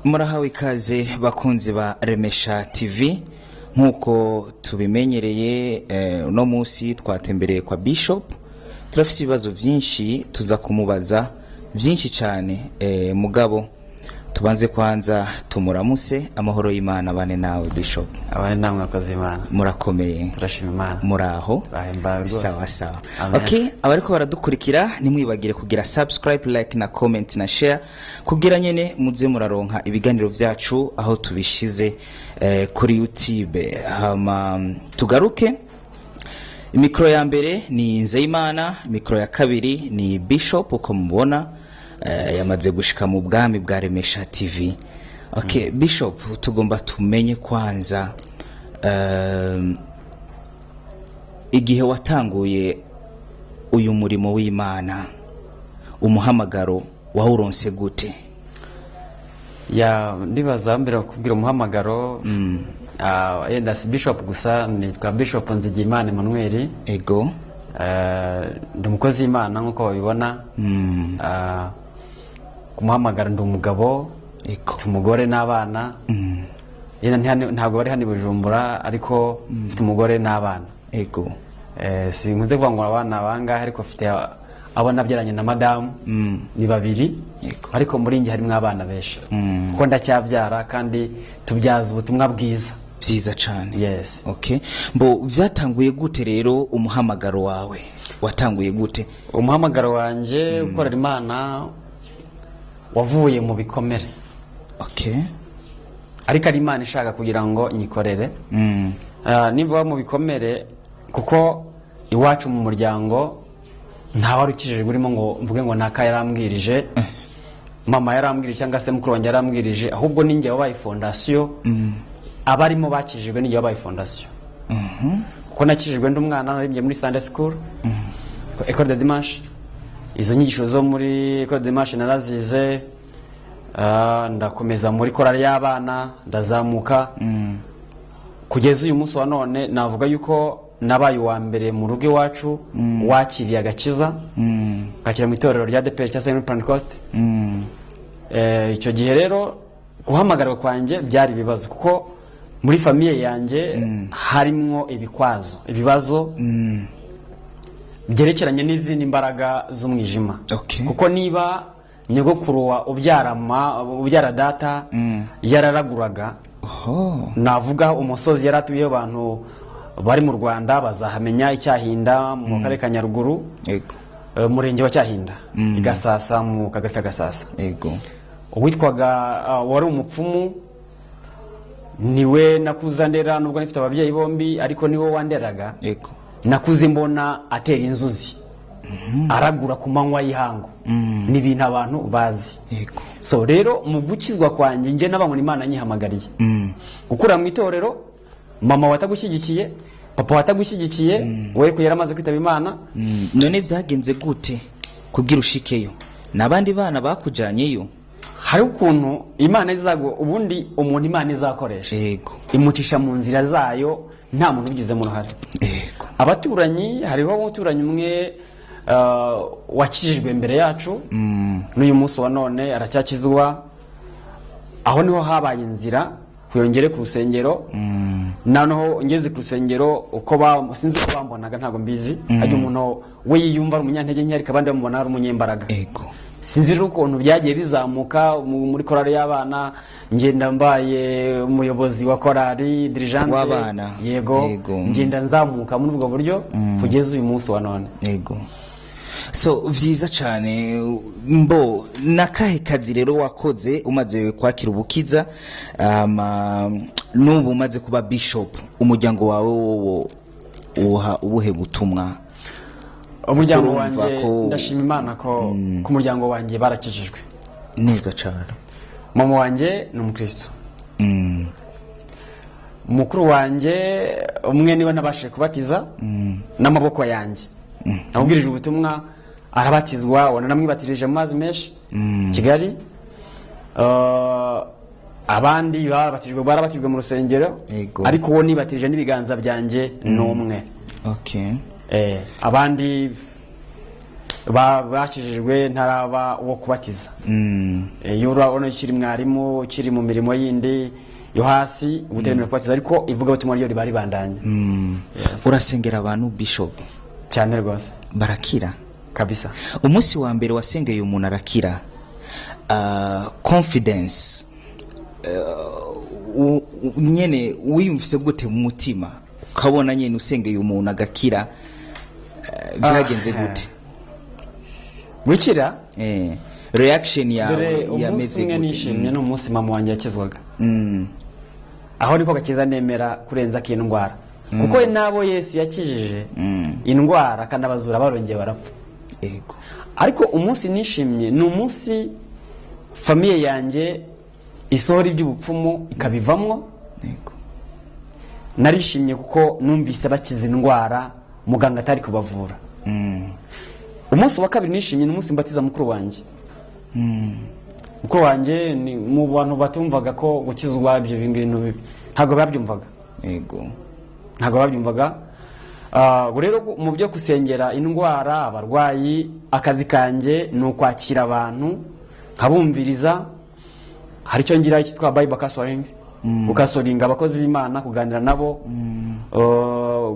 Murahawe ikaze bakunzi ba Remesha TV nkuko tubimenyereye no munsi twatembereye kwa Bishop turafise ibibazo byinshi tuza kumubaza byinshi cyane mugabo tubanze kwanza tumuramuse amahoro y'Imana bane nawe Bishop. Abane namwe akoze Imana. Murakomeye. Turashima Imana. Muraho. Turahemba rwose. Sawa sawa. Okay, abariko baradukurikira nimwibagire kugira subscribe, like na comment na share kugira nyene muze muraronka ibiganiro vyacu aho tubishize kuri YouTube. Tugaruke. Mikro ya mbere ni Nzeyimana, mikro ya kabiri ni Bishop uko mubona yamaze gushika mu bwami bwa Remesha TV. Okay, Bishop tugomba tumenye kwanza igihe watanguye uyu murimo w'Imana umuhamagaro wawuronse gute? Ya ndibaza mbere kugira umuhamagaro yenda si Bishop gusa nitwa Bishop Nzigiyimana Emmanuel. Ego. Ndi mukozi Imana nkuko babibona. Kumuhamagara ndi umugabo, umugore n'abana. Yenda ntabwo bari hani Bujumbura ariko mfite umugore n'abana. Ego. Sinkunze kuvuga ngo abana bangahe ariko mfite abo nabyaranye na madamu ni babiri ariko muri ngi harimo abana benshi kuko ndacyabyara kandi tubyaza ubutumwa bwiza byiza cyane. Yes. Okay, mbo byatanguye gute rero umuhamagaro wawe watanguye gute? Umuhamagaro wanje ukorera Imana wavuye mu bikomere. Okay. Ariko ari Imana ishaka kugira ngo nyikorere. Niva mu bikomere kuko iwacu mu muryango nta warukijije urimo ngo mvuge ngo naka yarambwirije mama yarambwirije cyangwa se mukuru wanjye yarambwirije ahubwo ninjye wabaye fondation abarimo bakijijwe ninjye wabaye fondation. Kuko nakijijwe ndi umwana naribye muri Sunday school École de Dimanche, izo nyigisho zo muri École de Dimanche narazize ndakomeza muri korali y'abana ndazamuka kugeza uyu munsi wa none navuga yuko nabaye wa mbere mu rugo iwacu wakiriye agakiza ngakira mu itorero rya ADEPR cyangwa se muri Pentecost. Icyo gihe rero guhamagarwa kwanjye byari ibibazo kuko muri famiye yanjye harimo ibibazo byerekeranye n'izindi mbaraga z'umwijima. Kuko niba nyogokuru wa ubyara data yararaguraga navuga umusozi yaratuyeho abantu bari mu Rwanda bazahamenya icyahinda mu karere ka Nyaruguru murenge wa Cyahinda igasasa mu kagari ka Gasasa. Uwitwaga wari umupfumu niwe nakuza ndera nubwo nifite ababyeyi bombi ariko niwe wanderaga. Nakuze mbona atera inzuzi aragura ku manywa y'ihangu ni ibintu abantu bazi. So rero mu gukizwa kwanjye nje nabangwa Imana nyihamagariye gukura mu itorero. Mama watagushyigikiye, papa watagushyigikiye, we ko yaramaze kwitaba Imana. None byagenze gute kugira ushikeyo? Nabandi bana bakujanyeyo? Hari ukuntu Imana izago ubundi umuntu Imana izakoresha. Imucisha mu nzira zayo nta muntu ugize mu ruhare. Abaturanyi hariho umuturanyi umwe wakijijwe imbere yacu n'uyu munsi wa none aracyakizwa. Aho niho habaye inzira kuyongere ku rusengero. Naho ngeze ku rusengero uko sinzi uko bambonaga ntago mbizi. Ajye umuntu we yiyumva umunyantege nke ariko abandi bamubona ari umunyembaraga. Sinzi rero ukuntu byagiye bizamuka muri korali y'abana ngenda mbaye umuyobozi wa korali dirigente w'abana. Yego. Ngenda nzamuka muri ubwo buryo kugeza uyu munsi wa none. So vyiza cyane mbo nakahe kazi rero wakoze umaze kwakira ubukiza n'ubu umaze kuba Bishop umuryango wawe wowo ubuhe butumwa? Umuryango wanjye ndashima Imana ko ku muryango wanjye barakijijwe neza cyane. Mama wanjye ni umukristo. Mukuru wanjye umwe niwe nabashije kubatiza n'amaboko yanjye. Nabwirije ubutumwa arabatizwa wana namwibatirije mu mazi menshi Kigali. Abandi barabatijwe mu rusengero ariko wo nibatirije n'ibiganza byanjye n'umwe. Abandi bakijijwe ntaraba uwo kubatiza. Iyo urabona ukiri mwarimu ukiri mu mirimo yindi yo hasi ubutemerewe kubatiza, ariko ivuga ubutumwa ryo riba ribandanya. Urasengera abantu bishop cyane rwose barakira kabisa. Umunsi wa mbere wasengeye umuntu arakira, confidence nyene wiyumvise gute mu mutima ukabona nyene usengeye umuntu agakira, byagenze gute? Gukira reaction yawe yameze gute? Nishimye no umunsi mama wanjye yakizwaga. Aho niko gakiza nemera kurenza ki indwara, kuko nabo Yesu yakijije indwara kanabazura barongeye barapfa. Yego. Ariko umunsi nishimye ni umunsi famiye yanjye isohora iby'ubupfumu ikabivamwo. Yego. Narishimye kuko numvise bakiza indwara muganga atari kubavura. Umunsi wa kabiri nishimye n'umunsi mbatiza mukuru wanjye. Mukuru wanjye ni mu bantu batumvaga ko gukizwa ibyo bintu ntago babyumvaga. Yego. Ntago babyumvaga. Rero mu byo kusengera indwara abarwayi, akazi kanje ni ukwakira abantu nkabumviriza. Hari icyo ngira cyitwa Bible counseling, ukasoringa abakozi b'Imana, kuganira nabo.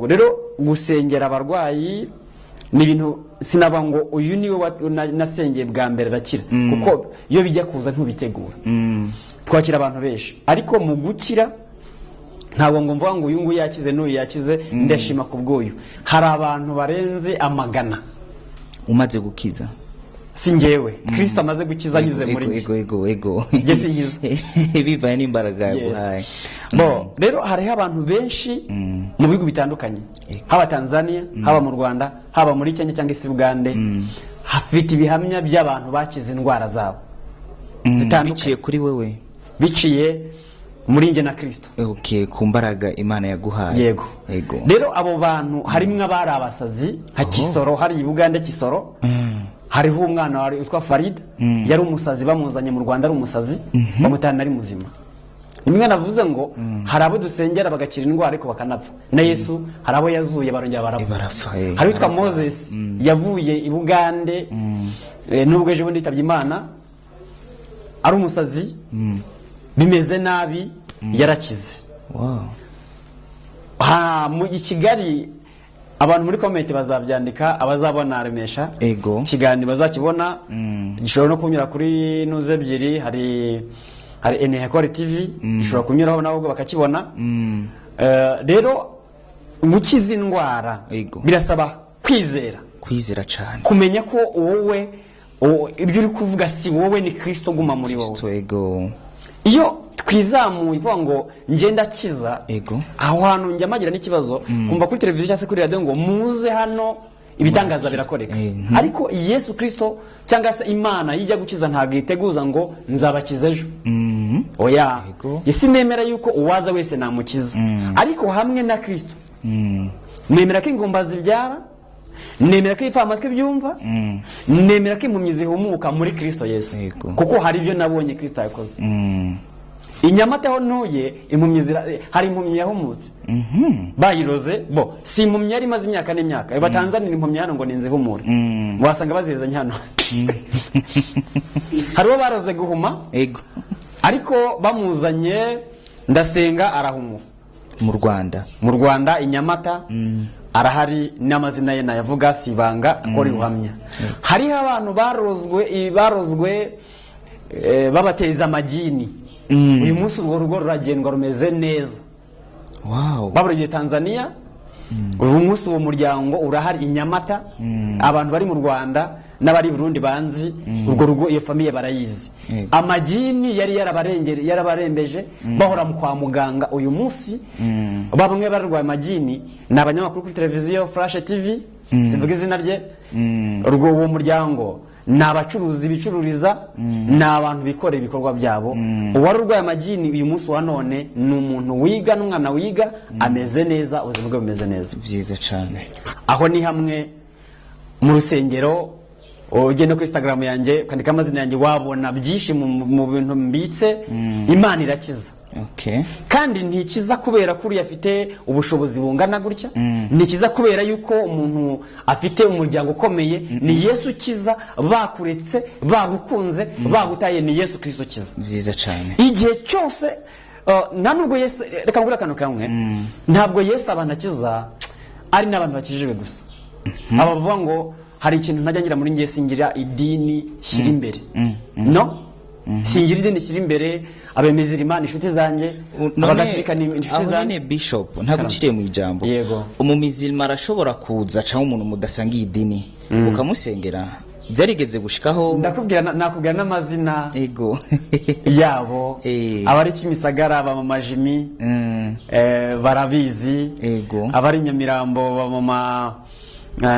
Rero gusengera abarwayi ni ibintu sinaba ngo uyu niwe nasengeye bwa mbere arakira, kuko iyo bijya kuza ntubitegura. Twakira abantu benshi, ariko mu gukira ntabwo ngo mvuga ngo uyu nguyu yakize n'uyu yakize. Ndashima kubw'uyu. Hari abantu barenze amagana umaze gukiza. Si njyewe, Kristo amaze gukiza anyuze muri njye. Ego. Jye singize bivaye n'imbaraga yaguhaye. Rero hariho abantu benshi mu bihugu bitandukanye, haba Tanzania, haba mu Rwanda, haba muri Kenya cyangwa se Uganda, hafite ibihamya by'abantu bakize indwara zabo zitandukanye. Biciye kuri wewe, biciye muri nge na Kristo. Okay, ku mbaraga Imana yaguhaye. Yego. Rero abo bantu harimo abari abasazi nka Kisoro, hari Uganda Kisoro. Hariho umwana wari utwa Farid, yari umusazi bamuzanye mu Rwanda ari umusazi, bamutana ari muzima. Nimwe navuze ngo hari abo dusengera bagakira indwara ariko bakanapfa. Na Yesu hari abo yazuye barongera barapfa. Hari utwa Moses yavuye i Bugande, nubwo ejo bundi yitabye Imana, ari umusazi, bimeze nabi, yarakize. Mu Kigali abantu muri comment bazabyandika, abazabona Remesha kiganiro bazakibona. Gishobora no kunyura kuri nuze ebyiri, hari Enehekore TV, gishobora kunyuraho nabo bakakibona. Rero gukiza indwara birasaba kwizera cyane, kumenya ko wowe ibyo uri kuvuga si wowe, ni Kristo guma muri wowe. Iyo twizamuye ivuga ngo ngenda kiza, aho hantu njya magira n'ikibazo kumva kuri televiziyo cyangwa se kuri radio ngo muze hano ibitangaza birakoreka. Ariko Yesu Kristo cyangwa se Imana yijya gukiza ntago iteguza ngo nzabakiza ejo. Oya, isi nemera yuko uwaza wese namukiza, ariko hamwe na Kristo nemera ko ingumba zibyara, nemera ko ipfa amatwi byumva, nemera ko impumyi zihumuka muri Kristo Yesu, kuko hari ibyo nabonye Kristo yakoze. Inyamata ho ntuye impumyi hari impumyi yahumutse, bayiroze si impumyi yari maze imyaka n'imyaka. Batanzanira impumyi hano ngo ninzihumure, wasanga bazizanye hano. Hariho baroze guhuma, ariko bamuzanye ndasenga arahumura. Mu Rwanda Inyamata arahari, n'amazina ye nayavuga sibanga akora uhamya. Hariho abantu barozwe babateza amagini. Uyu munsi urwo rugo ruragendwa rumeze neza. Babureye Tanzania, uyu munsi uwo muryango urahari Inyamata. Abantu bari mu Rwanda n'abari Burundi banzi urwo rugo, iyo famiye barayizi. Amagini yari yarabarembeje bahora mu kwa muganga. Uyu munsi bamwe bararwaye amagini, ni abanyamakuru kuri televiziyo Flash TV, simvuga izina rye. Uwo muryango ni abacuruzi bicururiza, ni abantu bikorera ibikorwa byabo. Uwari urwaye amagini uyu munsi wa none ni umuntu wiga, n'umwana wiga, ameze neza, ubuzima bwe bumeze neza. Byiza cyane. Aho ni hamwe mu rusengero. Ugenda kuri Instagram yanjye ukandika amazina yanjye wabona byinshi mu bintu mbitse. Imana irakiza. Okay. Kandi ntikiza kubera kuri afite ubushobozi bungana gutya, ntikiza kubera yuko umuntu afite umuryango ukomeye, ni Yesu kiza, bakuretse, bagukunze, bagutaye, ni Yesu Kristo kiza. Byiza cyane. Igihe cyose ntabwo Yesu, reka ngura akantu kamwe, ntabwo Yesu abantu akiza ari n'abantu bakijijwe gusa. Abavuga ngo hari ikintu ntajya ngira muri ngiye singira idini shyira imbere. No? Singira idini shyira imbere, abemezera Imana inshuti zanjye, abagatolika ni inshuti zanjye. None Bishop ntabwo ukiriye mu ijambo. Yego. Umumizirima arashobora kuza cyangwa umuntu mudasangiye idini ukamusengera. Byarigeze gushikaho. Ndakubwira nakubwira n'amazina ego yabo abari Kimisagara ba mama Jimmy barabizi ego abari Nyamirambo ba mama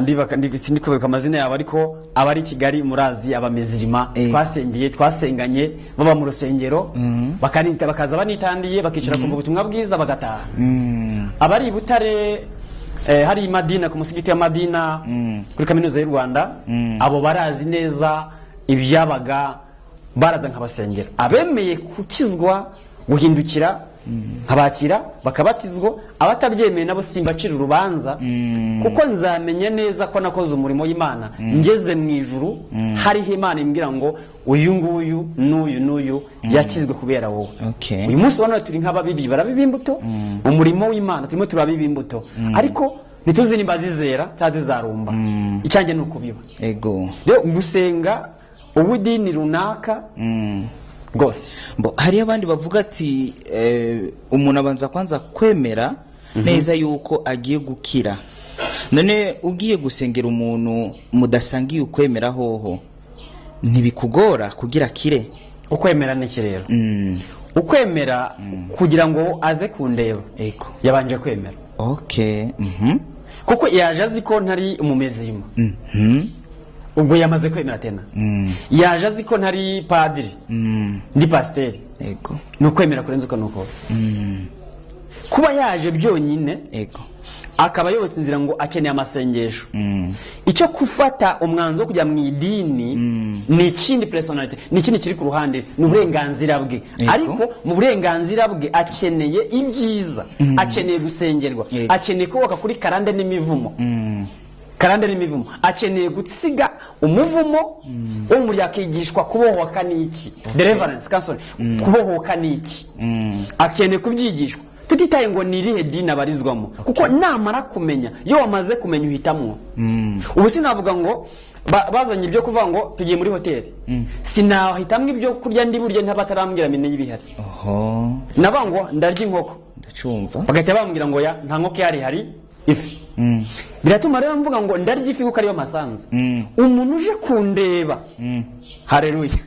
ndi kubeka amazina yabo, ariko abari Kigali murazi abamezirima twasenganye baba mu rusengero bakanita bakaza banitandiye bakicara kumva ubutumwa bwiza bagataha. Abari Butare hari Madina ku musigiti ya Madina kuri kaminuza y'u Rwanda, abo barazi neza ibyabaga, baraza nkabasengera. Abemeye kukizwa guhindukira nkabakira bakabatizwa, abatabyemeye nabo simbacira urubanza, kuko nzamenye neza ko nakoze umurimo w'Imana ngeze mu ijuru, hariho Imana imbwira ngo uyu nguyu n'uyu yakizwe kubera wowe. Uyu munsi ubona turi nk'ababibi barabiba imbuto, umurimo w'Imana turimo turabiba imbuto, ariko nituzi nimba zizera cyangwa zizarumba. Icyanjye nuko biba ego rero gusenga ubudini runaka gose. Hari abandi bavuga ati umuntu abanza kwanza kwemera neza yuko agiye gukira. None ugiye gusengera umuntu mudasangiye ukwemera hoho ntibikugora kugira kire? Ukwemera ni kirero. Ukwemera kugira ngo aze kundeba ego yabanje kwemera. Okay. Kuko yaje azi ko ntari umumezirima. Ubwo yamaze kwemera tena. Yaje azi ko ntari padiri. Ndi pasiteri. Ego. Nukwemera kurenza uko nuko. Kuba yaje byonyine ego akaba yobotse inzira ngo akeneye amasengesho. Icyo kufata umwanzo kujya mu idini ni ikindi personality, ni ikindi kiri ku ruhande, ni uburenganzira bwe. Ariko mu burenganzira bwe akeneye ibyiza, akeneye gusengerwa, akeneye kubaka kuri karande n'imivumo. Karande n'imivumo akeneye gusiga umuvumo wo muri yakigishwa kubohoka n'iki, deliverance counseling, kubohoka n'iki, akeneye kubyigishwa tutitaye ngo nirihe dini abarizwamo, kuko namara kumenya, iyo wamaze kumenya uhitamwo. Ubu sinavuga ngo bazanye ibyo kuvuga ngo tugiye muri hoteli, sinahitamwe ibyo kurya ndi burye ntabatarambwira mine y'ibihari. Nabango ndarya inkoko ndacumva, bagahita bambwira ngo ya nta nkoko hari ifi. Biratuma rero mvuga ngo ndarya ifi kuko ariyo masanze. Umuntu uje kundeba, haleluya,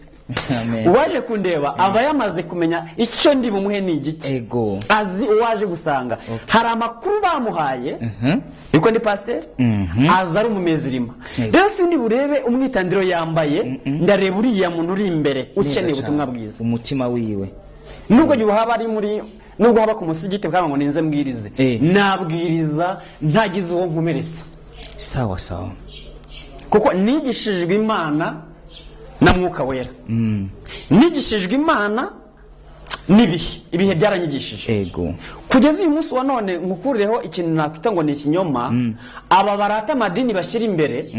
uwaje kundeba aba yamaze kumenya icyo ndi bumuhe ni igiki. Ego azi uwaje gusanga hari amakuru bamuhaye yuko ndi pasiteri, aza ari umumezirima. Rero sindi burebe umwitandiro yambaye, ndareba uriya muntu uri imbere ukeneye ubutumwa bwiza, umutima wiwe. Nubwo haba ari muri, nubwo haba ku musigiti bwaba ngo ninze mbwirize, nabwiriza ntagize uwo nkomeretsa. Sawa sawa, kuko nigishijwe Imana na Mwuka Wera. Nigishijwe Imana ibihe byaranyigishije. Ego kugeza uyu munsi wa none nkukurireho ikintu nakwita ngo ni ikinyoma. Aba barata amadini bashyira imbere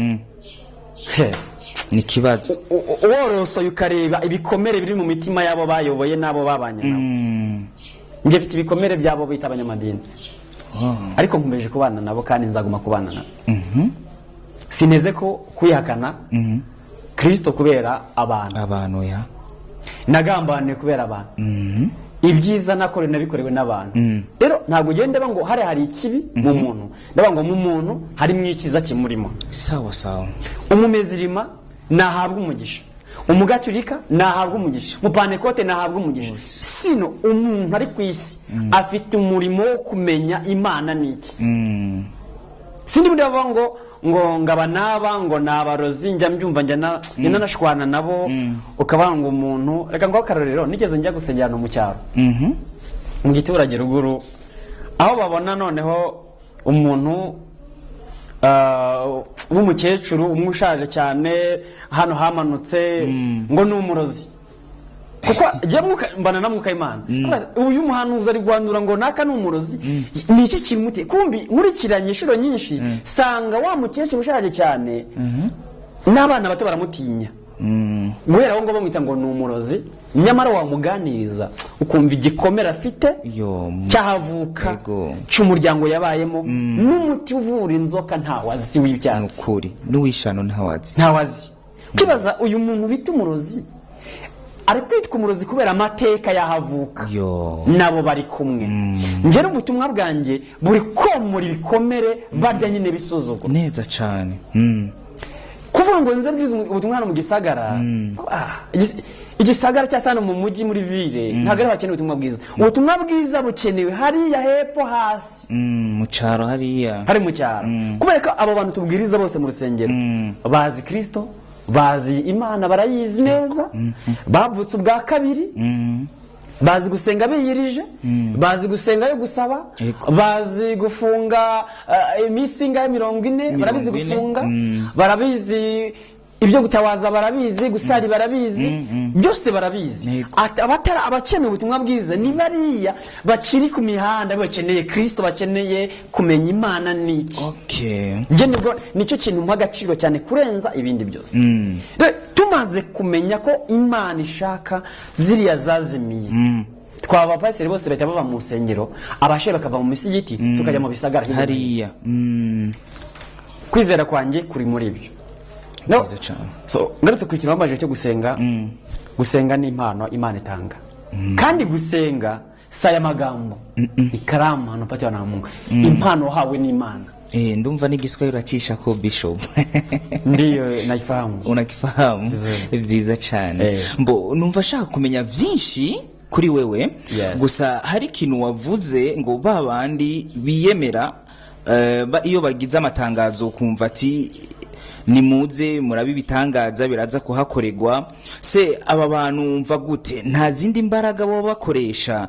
ni kibazo. Worosoye ukareba ibikomere biri mu mitima yabo bayoboye nabo babanye nabo. Nje mfite ibikomere byabo bita abanyamadini, ariko nkomeje kubana nabo kandi nzaguma kubana nabo. Sineze ko kuyihakana Kristo kubera abantu ya nagambane kubera abantu. Ibyiza nakore nabikorewe n'abantu. Rero ntago ugende ngo hari ikibi mu muntu, ndabango mu muntu hari mwikiza kimurimo. Sawa sawa. Umumezirima nahabwa umugisha, umugaturika nahabwa umugisha, mupanekote nahabwa umugisha. Sino umuntu ari ku isi afite umurimo wo kumenya Imana niki. Sindi bude bavuga ngo ngaba naba ngo nabarozi njya mbyumva njya nashwana nabo, ukabanga umuntu. Reka ngo akarorero, nigeze njya gusengera no mu cyaro, mu giturage ruguru, aho babona noneho umuntu w'umukecuru umwe ushaje cyane, hano hamanutse ngo ni umurozi. kuko jya mbana na Mwuka Imana uyu muhanuzi ari guhanura ngo naka n'umurozi ni iki kimute kumbi nkurikiranye inshuro nyinshi sanga wa mukecuru ushaje cyane n'abana bato baramutinya guhera aho ngo bamwita ngo ni umurozi nyamara wamuganiriza ukumva igikomere afite cyahavuka cy'umuryango yabayemo n'umuti uvura inzoka ntawazi w'ibyatsi n'ukuri n'uwishano ntawazi kwibaza uyu muntu bita umurozi ari kwitwa umurozi kubera amateka yahavuka nabo bari kumwe nje n'ubutumwa bwanjye buri komora ibikomere barya nyine bisuzugwa neza cyane kuvuga ngo nze bwiza ubutumwa mu gisagara igisagara cyasana mu mujyi muri ville ntago ari bakeneye ubutumwa bwiza bukenewe hariya hepfo hasi mu cyaro hari mu cyaro kubera ko abo bantu tubwiriza bose mu rusengero bazi Kristo bazi Imana barayizi neza bavutse ubwa kabiri bazi gusenga biyirije bazi gusenga yo gusaba bazi gufunga imisinga ya 40 barabizi gufunga barabizi ibyo gutawaza barabizi gusari barabizi byose barabizi abatara abakeneye ubutumwa bwiza ni bariya bakiri ku mihanda bakeneye Kristo bakeneye kumenya Imana niki nje nibwo nicyo kintu mu agaciro cyane kurenza ibindi byose tumaze kumenya ko Imana ishaka ziriya zazimiye twaba paseri bose leta baba mu nsengero abashe bakava mu misigiti tukajya mu bisagara hariya kwizera kwanjye kuri muri ibyo so ngarutse ku kintu bamaje cyo gusenga ni impano Imana itanga kandi gusenga saya magambo ikaramu hano pati wana Mungu impano hawe ni Imana ndumva n'igiswahili uracisha ko bishop ndiyo naifahamu unakifahamu byiza cyane mbo numva shaka kumenya byinshi kuri wewe gusa hari ikintu wavuze ngo babandi biyemera iyo bagize amatangazo kumva ati nimuze murabi bitangaza biraza kuhakorerwa se aba bantu umva gute nta zindi mbaraga bo bakoresha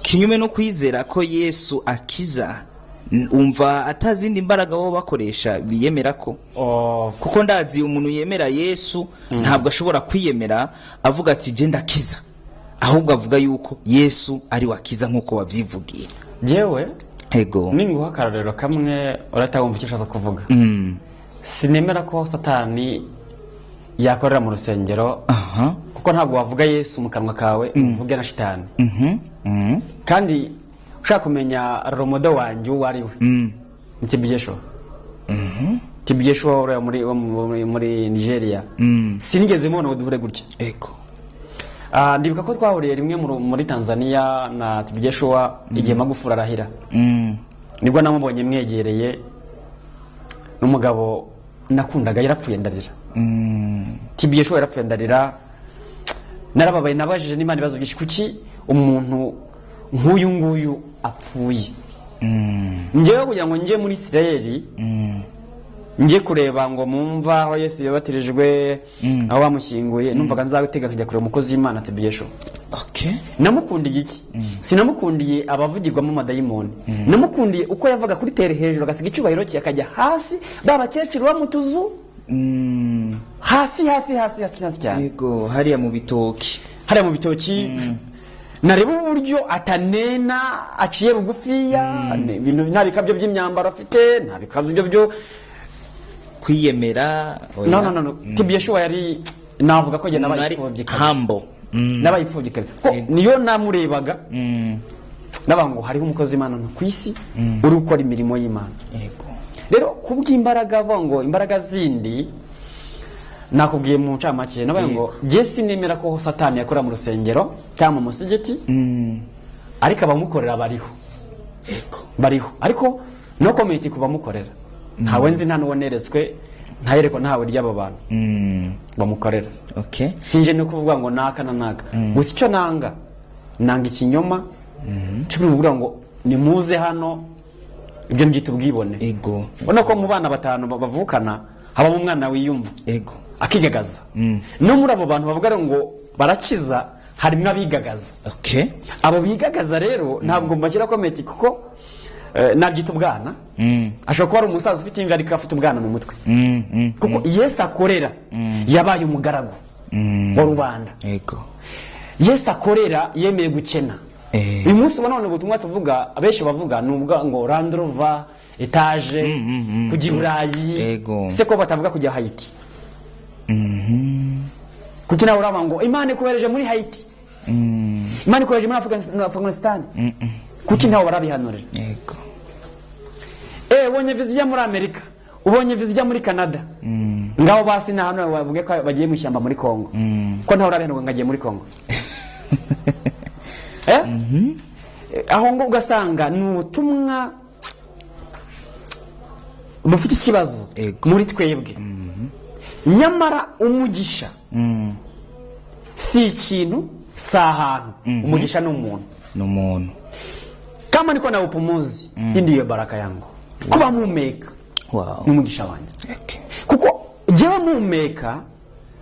kinyume no kwizera ko Yesu akiza umva atazindi mbaraga bo bakoresha biyemera ko kuko ndazi umuntu yemera Yesu ntabwo ashobora kwiyemera avuga ati je ndakiza ahubwo avuga yuko Yesu ari wakiza nkuko wavyivugiye jewe ego ninguha karorero kamwe uratawumva icyo ushaka kuvuga sinemera ko Satani yakorera mu rusengero kuko ntabwo wavuga Yesu mu kanwa kawe uvuge na shitani kandi ushaka kumenya romodo wanjye wariwe Tibijesho Tibijesho muri Nigeria sinigeze mubona ngo duhure gutya ego ndibuka ko twahuriye rimwe muri Tanzania na Tibijesho igihe Magufuli arahira nibwo namubonye mwegereye n'umugabo nakundaga yarapfuye ndarira Tibijesho yarapfuye ndarira narababaye nabajije n'Imana ibibazo byinshi kuki umuntu nk'uyu nguyu apfuye njyewe kugira ngo njye muri Isirayeli njye kureba ngo mumva aho Yesu yabatirijwe aho bamushyinguye numvaga nzagutega kujya kureba umukozi w'Imana Tibijesho namukundiye iki sinamukundiye abavugirwamo amadayimoni namukundiye uko yavaga kuri tere hejuru agasiga icyubahiro cye akajya hasi babakecuru bamutuzu hasi cyane yego hariya mu bitoki nareba uburyo atanena aciye bugufiya ibintu nta bikabyo by'imyambaro afite nta bikabyo byo kwiyemera no Tibijesho yari navuga ko genda bayifobye humble n'abayifobye ko niyo namurebaga nabango hariho umukozi w'Imana ku isi uri gukora imirimo y'Imana yego rero kubw'imbaraga ngo imbaraga zindi nakubwiye mu ncamake nabaye ngo je sinemera ko Satani yakora mu rusengero cyangwa mu musigiti ariko abamukorera bariho ariko no community kubamukorera ntawe nzi nta nuwoneretswe ntayereko ntawe ry'aba bantu bamukorera sinje no kuvuga ngo naka gusa icyo nanga ikinyoma cyo kuvuga ngo nimuze hano ibyo mbyita ubwibone ubona ko mu bana batanu bavukana habamo umwana wiyumva akigagaza no muri abo bantu bavuga ngo barakiza harimo abigagaza abo bigagaza rero ntabwo mbashyira komenti kuko nabyita ubwana ashobora kuba ari umusaza ufite imvi ariko afite ubwana mu mutwe kuko Yesu akorera yabaye umugaragu wa rubanda. Yego. Yesu akorera yemeye gukena. Uyu munsi wa none ubutumwa tuvuga abenshi bavuga nubwo ngo Land Rover, etage, kujya i Burayi, se ko batavuga kujya Haiti. Kuki nawe uraba ngo Imana ikohereje muri Haiti, Imana ikohereje muri Afghanistan, kuki ntawe barabihanurira? Yego. Ubonye viza ijya muri Amerika, ubonye viza ijya muri Canada, ngaho basi na hano bavuge ko bagiye mu ishyamba muri Congo, ko ntawe urabihanurwa ngo agiye muri Congo. Aho ngo ugasanga ni ubutumwa bufite ikibazo muri twebwe. Nyamara umugisha si ikintu, si ahantu. Umugisha ni umuntu. Kama niko na upumuzi, hii ndiyo baraka yangu. Kuba muhumeka ni umugisha wanjye. Kuko jewe muhumeka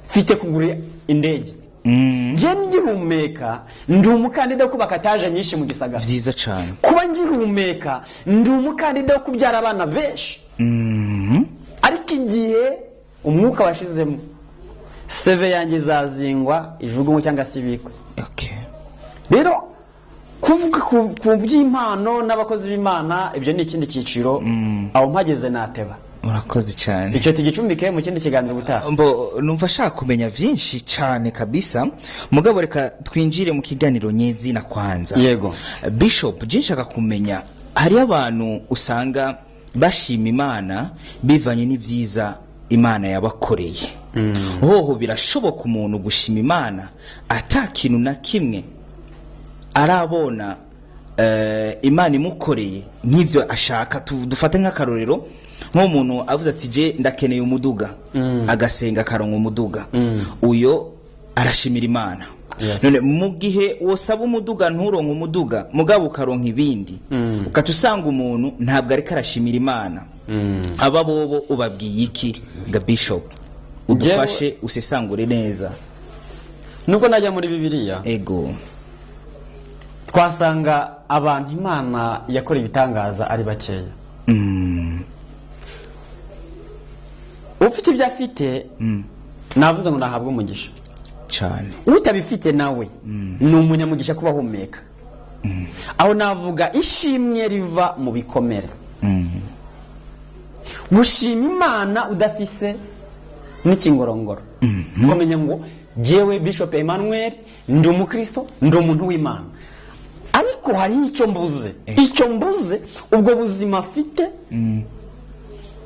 mfite kugura indege. Je ngihumeka ndi umukandida wo kubaka etaje nyinshi mu gisagara. Vyiza cyane. Kuba ngihumeka ndi umukandida wo kubyara abana benshi. Ariko igihe umwuka washizemo, seve yanjye zazingwa ijugunwe cyangwa sibikwe. Rero kuvuga ku by'impano n'abakozi b'Imana ibyo ni ikindi cyiciro, aho mpageze nateba. Murakoze cyane. Icyo tigicumbike mu kindi kiganiro gutaha. Numva shaka kumenya vyinshi cyane kabisa. Mugabo reka twinjire mu kiganiro nyezi na kwanza. Yego. Bishop, jinshaka kumenya hari abantu usanga bashima Imana bivanye n'ivyiza Imana yabakoreye. Hoho birashoboka umuntu gushima Imana atakintu na kimwe arabona Imana imukoreye nk'ivyo ashaka. Dufate nk'akarorero, nk'umuntu avuze ati je ndakeneye umuduga, agasenga karonka umuduga, uyo arashimira Imana. None mu gihe wosaba umuduga nturonka umuduga, mugabo ukaronka ibindi, ukatusanga umuntu ntabwo ari karashimira Imana. Aba bobo ubabwiye iki ga Bishop? Udufashe usesangure neza. Nuko najya muri Bibiliya, ego, twasanga abantu Imana yakora ibitangaza ari bakeya. Ufite ibyo afite, navuze ngo nahabwa umugisha cyane. Utabifite nawe ni umunyamugisha kuba humeka. Aho navuga ishimwe riva mu bikomere. Gushima Imana udafise n'ikingorongoro. Komenya ngo jewe Bishop Emmanuel ndi umukristo, ndi umuntu w'Imana, ariko hari icyo mbuze. Icyo mbuze ubwo buzima afite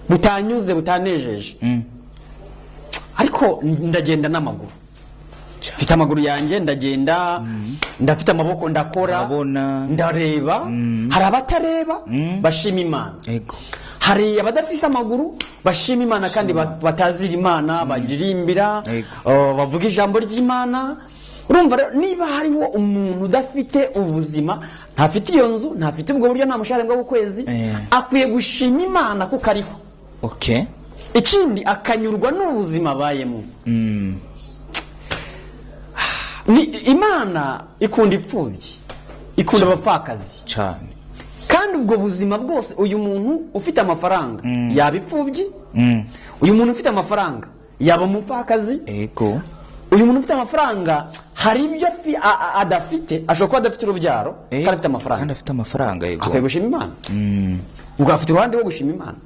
butanyuze, butanejeje. Ariko ndagenda n'amaguru. Mfite amaguru yanjye ndagenda, ndafite amaboko ndakora, ndareba. Hari abatareba bashima Imana. Hari abadafise amaguru bashima Imana kandi batazira Imana, baririmbira, bavuga ijambo ry'Imana. Urumva rero niba hariho umuntu udafite ubuzima, ntafite iyo nzu, ntafite ubwo buryo, nta mushahara ngo w'ukwezi, akwiye gushima Imana kuko ariho. Ikindi akanyurwa n'ubuzima abayemo. Imana ikunda imfubyi, ikunda abapfakazi cyane. Kandi ubwo buzima bwose, uyu muntu ufite amafaranga yaba imfubyi, uyu muntu ufite amafaranga yaba umupfakazi, uyu muntu ufite amafaranga hari ibyo adafite, ashobora kuba adafite urubyaro kandi afite amafaranga. Kandi afite amafaranga, yego, akwiye gushima Imana. Ubwo afite uruhande rwo gushima Imana.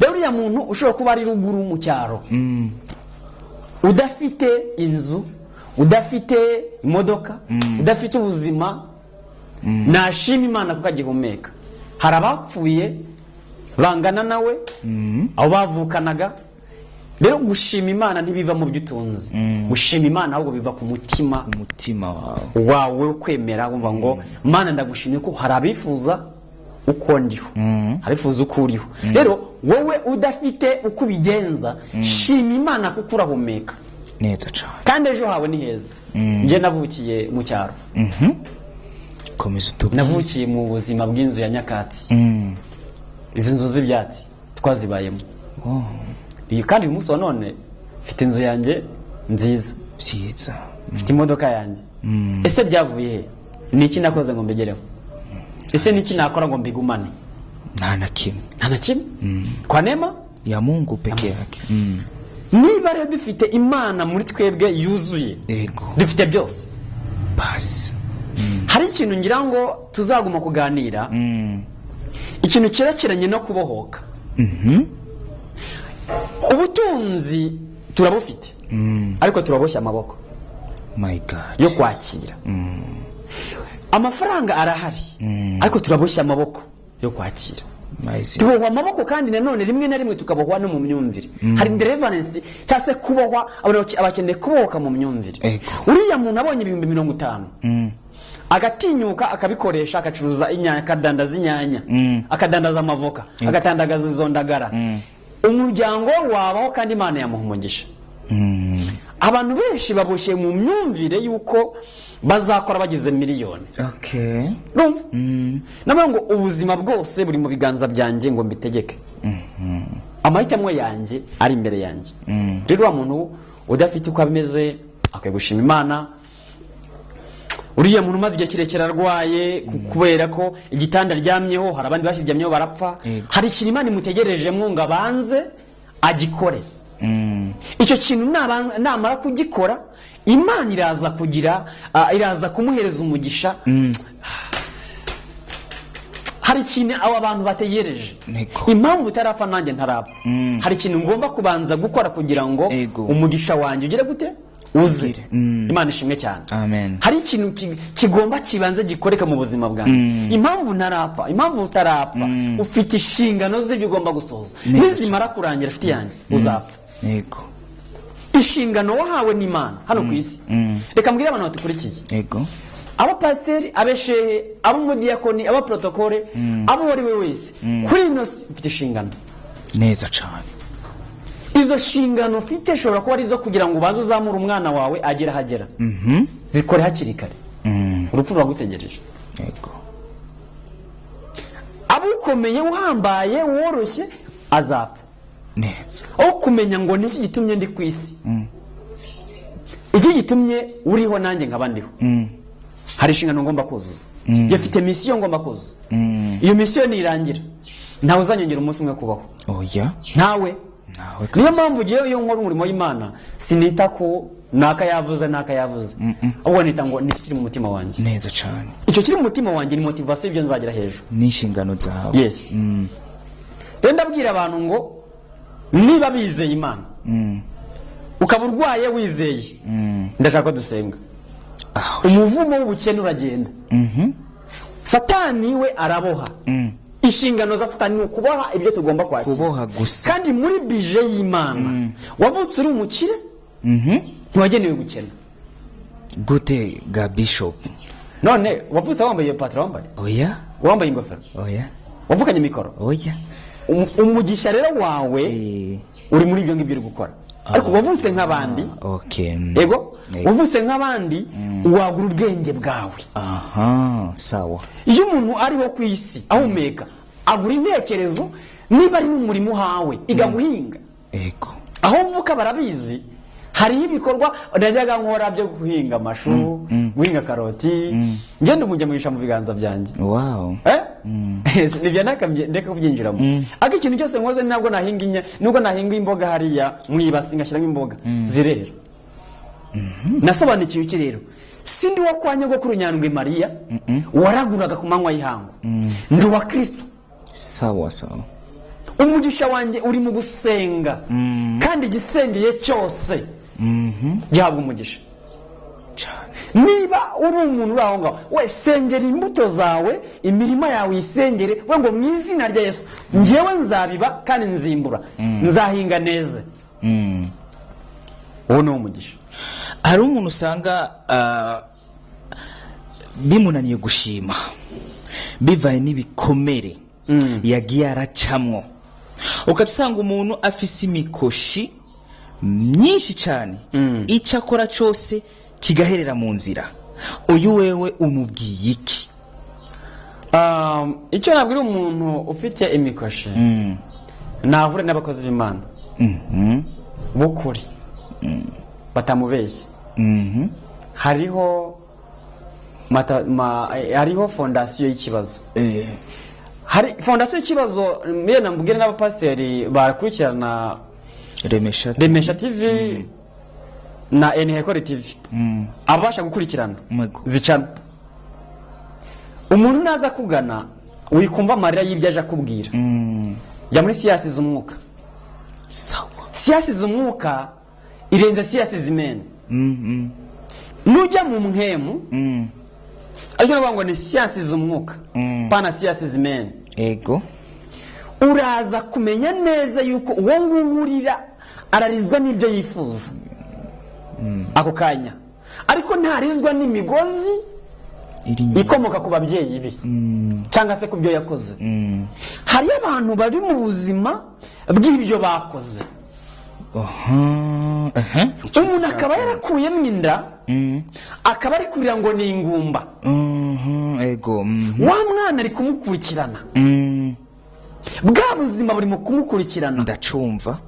Rero uriya muntu ushobora kuba ari ruguru mu cyaro, udafite inzu, udafite imodoka, udafite ubuzima, nashima Imana kuko agihumeka. Hari abapfuye bangana nawe, abo bavukanaga. Rero gushima Imana ntibiva mu byo utunze. Gushima Imana ahubwo biva ku mutima, wawe kwemera, wumva ngo Mana ndagushimye ko hari abifuza uko ndiho, harifuza uko uriho. Rero wowe udafite uko ubigenza, shima Imana kuko urahumeka neza cyane, kandi ejo hawe ni heza. Nje navukiye mu cyaro, komeza utubwire. Navukiye mu buzima bw'inzu ya nyakatsi. Izi nzu z'ibyatsi twazibayemo. Kandi uyu munsi wa none mfite inzu yanjye nziza, mfite imodoka yanjye. Ese byavuye he? Ni iki nakoze ngo mbigereho? Ese ni iki nakora ngo mbigumane? Nta na kimwe. Nta na kimwe. Kwa neema ya Mungu peke yake. niba rero dufite imana muri twebwe yuzuye, dufite byose basi, hari ikintu ngira ngo tuzaguma kuganira, ikintu cyerekeranye no kubohoka. Ubutunzi turabufite, ariko turaboshya amaboko yo kwakira. Amafaranga arahari, ariko turaboshya amaboko yo kwakira. Tubohwa amaboko kandi nanone rimwe na rimwe tukabohwa no mu myumvire. Hari deliverance cyase kubohwa, abakeneye kubohoka mu myumvire. Uriya muntu abonye 50,000 agatinyuka akabikoresha, akacuruza inyanya, akadandaza inyanya, akadandaza amavoka, agatandagaza izo ndagara, umuryango wabaho kandi Imana yamuha umugisha. Abantu benshi baboshye mu myumvire yuko bazakora bagize miliyoni. Namwe ngo ubuzima bwose buri mu biganza byanjye ngo mbitegeke. Amahitamo yanjye ari imbere yanjye. Rero wa muntu udafite uko ameze akwiye gushima Imana. Uriya muntu maze igihe kirekire arwaye kubera ko igitanda ryamyeho, hari abandi bashiryamyeho barapfa. Hari ikintu Imana imutegerejemo ngo abanze agikore. Icyo kintu namara kugikora, Imana iraza kugira iraza kumuhereza umugisha. Hari ikintu abo abantu bategereje. Impamvu utarapfa nanjye ntarapfa, hari ikintu ngomba kubanza gukora kugira ngo umugisha wanjye ugire gute uze. Imana ishimwe cyane. Hari ikintu kigomba kibanze gikoreka mu buzima bwanjye. Impamvu ntarapfa, impamvu utarapfa, ufite inshingano z'ibyo ugomba gusohoza. Nizimara kurangira afite yanjye uzapfa. Inshingano wahawe n'Imana hano ku isi. Reka mbwire abantu batukurikiye, abo pasiteri, abeshehe, abo mudiyakoni, abo protokole, abo wari we wese, kuri ino ufite inshingano neza cyane. Izo nshingano ufite ushobora kuba arizo kugira ngo ubanze uzamure umwana wawe agera hagera. Zikore hakiri kare, urupfu rwagutegereje. Abo ukomeye, uhambaye, woroshye azapfa neza. Aho kumenya ngo niki gitumye ndi ku isi, iki gitumye uriho nanjye nkaba ndiho. Hari inshingano ngomba kuzuza, yafite misiyo ngomba kuzuza. Iyo misiyo nirangira, ntawe uzanyongera umunsi umwe kubaho. Ntawe. Niyo mpamvu ugiye iyo nkora umurimo w'Imana sinita ko naka yavuze ahubwo nita ngo niki kiri mu mutima wanjye. Neza cyane. Icyo kiri mu mutima wanjye ni motivation ibyo nzagira hejuru, ni inshingano zawe. Yes. Rero ndabwira abantu ngo niba bizeye Imana, ukaba urwaye wizeye, ndashaka ko dusenga. Umuvumo w'ubukene uragenda. Satani we araboha. Inshingano za Satani ni ukuboha ibyo tugomba kwakira. Kuboha gusa. Kandi muri bije y'Imana, wavutse uri umukire, ntiwagenewe gukena. Gute ga Bishop? None wavutse wambaye patron wambaye? Oya. Wambaye ingofero? Oya. Wavukanye mikoro? Oya. Umugisha rero wawe uri muri ibyo ngibyo uri gukora. Ariko wavutse nk'abandi. Ego, wavutse nk'abandi, wagura ubwenge bwawe. Sawa. Iyo umuntu ariho ku isi ahumeka, agura intekerezo, niba ari n'umurimo hawe igaguhinga. Aho mvuka barabizi, hari ibikorwa najyaga nkora byo guhinga amashu, guhinga karoti, ngende umujya mugisha mu biganza byanjye. Nibyo ndeka kubyinjiramo. Ariko ikintu cyose nkoze ntabwo nahinga nubwo nahinga imboga hariya mwibasi ngashyiramo imboga zirera. Nasobanukiwe iki rero? Sindi wa kwa nyogokuru Nyandwi Mariya waraguraga ku manywa y'ihangu. Ndi wa Kristo. Sawa. Umugisha wanjye uri mu gusenga, kandi gisengeye cyose gihabwa umugisha. Niba uri umuntu uraho ngaho, we sengera imbuto zawe, imirima yawe isengere, we ngo mu izina rya Yesu njyewe nzabiba kandi nzimbura, nzahinga neza. Uwo ni umugisha. Hari umuntu usanga bimunaniye gushima bivaye n'ibikomere yagiye aracamwo, ukasanga umuntu afise imikoshi myinshi cyane, icyo akora cyose kigaherera mu nzira. Uyu wewe umubwiye iki? Icyo nabwira umuntu ufite imikoshi, nahure n'abakozi b'Imana bukuri batamubeshye. Hariho fondasiyo y'ikibazo. Hari fondasiyo y'ikibazo, mbere nambwira n'abapasiteri barakurikirana Remesha TV na Enihekore TV abasha gukurikirana zicana. Umuntu naza kugana wikumva amarira y'ibyo aje akubwira jya muri siyasi z'umwuka. Siyasi z'umwuka irenze siyasi z'imene. Nujya mu mhemu ariko navuga ngo ni siyasi z'umwuka pana siyasi z'imene. Ego uraza kumenya neza yuko uwo ngurira ararizwa n'ibyo yifuza ako kanya, ariko ntarizwa n'imigozi ikomoka ku babyeyi be cyangwa se ku byo yakoze. Hari abantu bari mu buzima bw'ibyo bakoze. Umuntu akaba yarakuyemo inda akaba ari kurira ngo ni ingumba. Ego wa mwana ari kumukurikirana, bwa buzima buri mu kumukurikirana. Ndacumva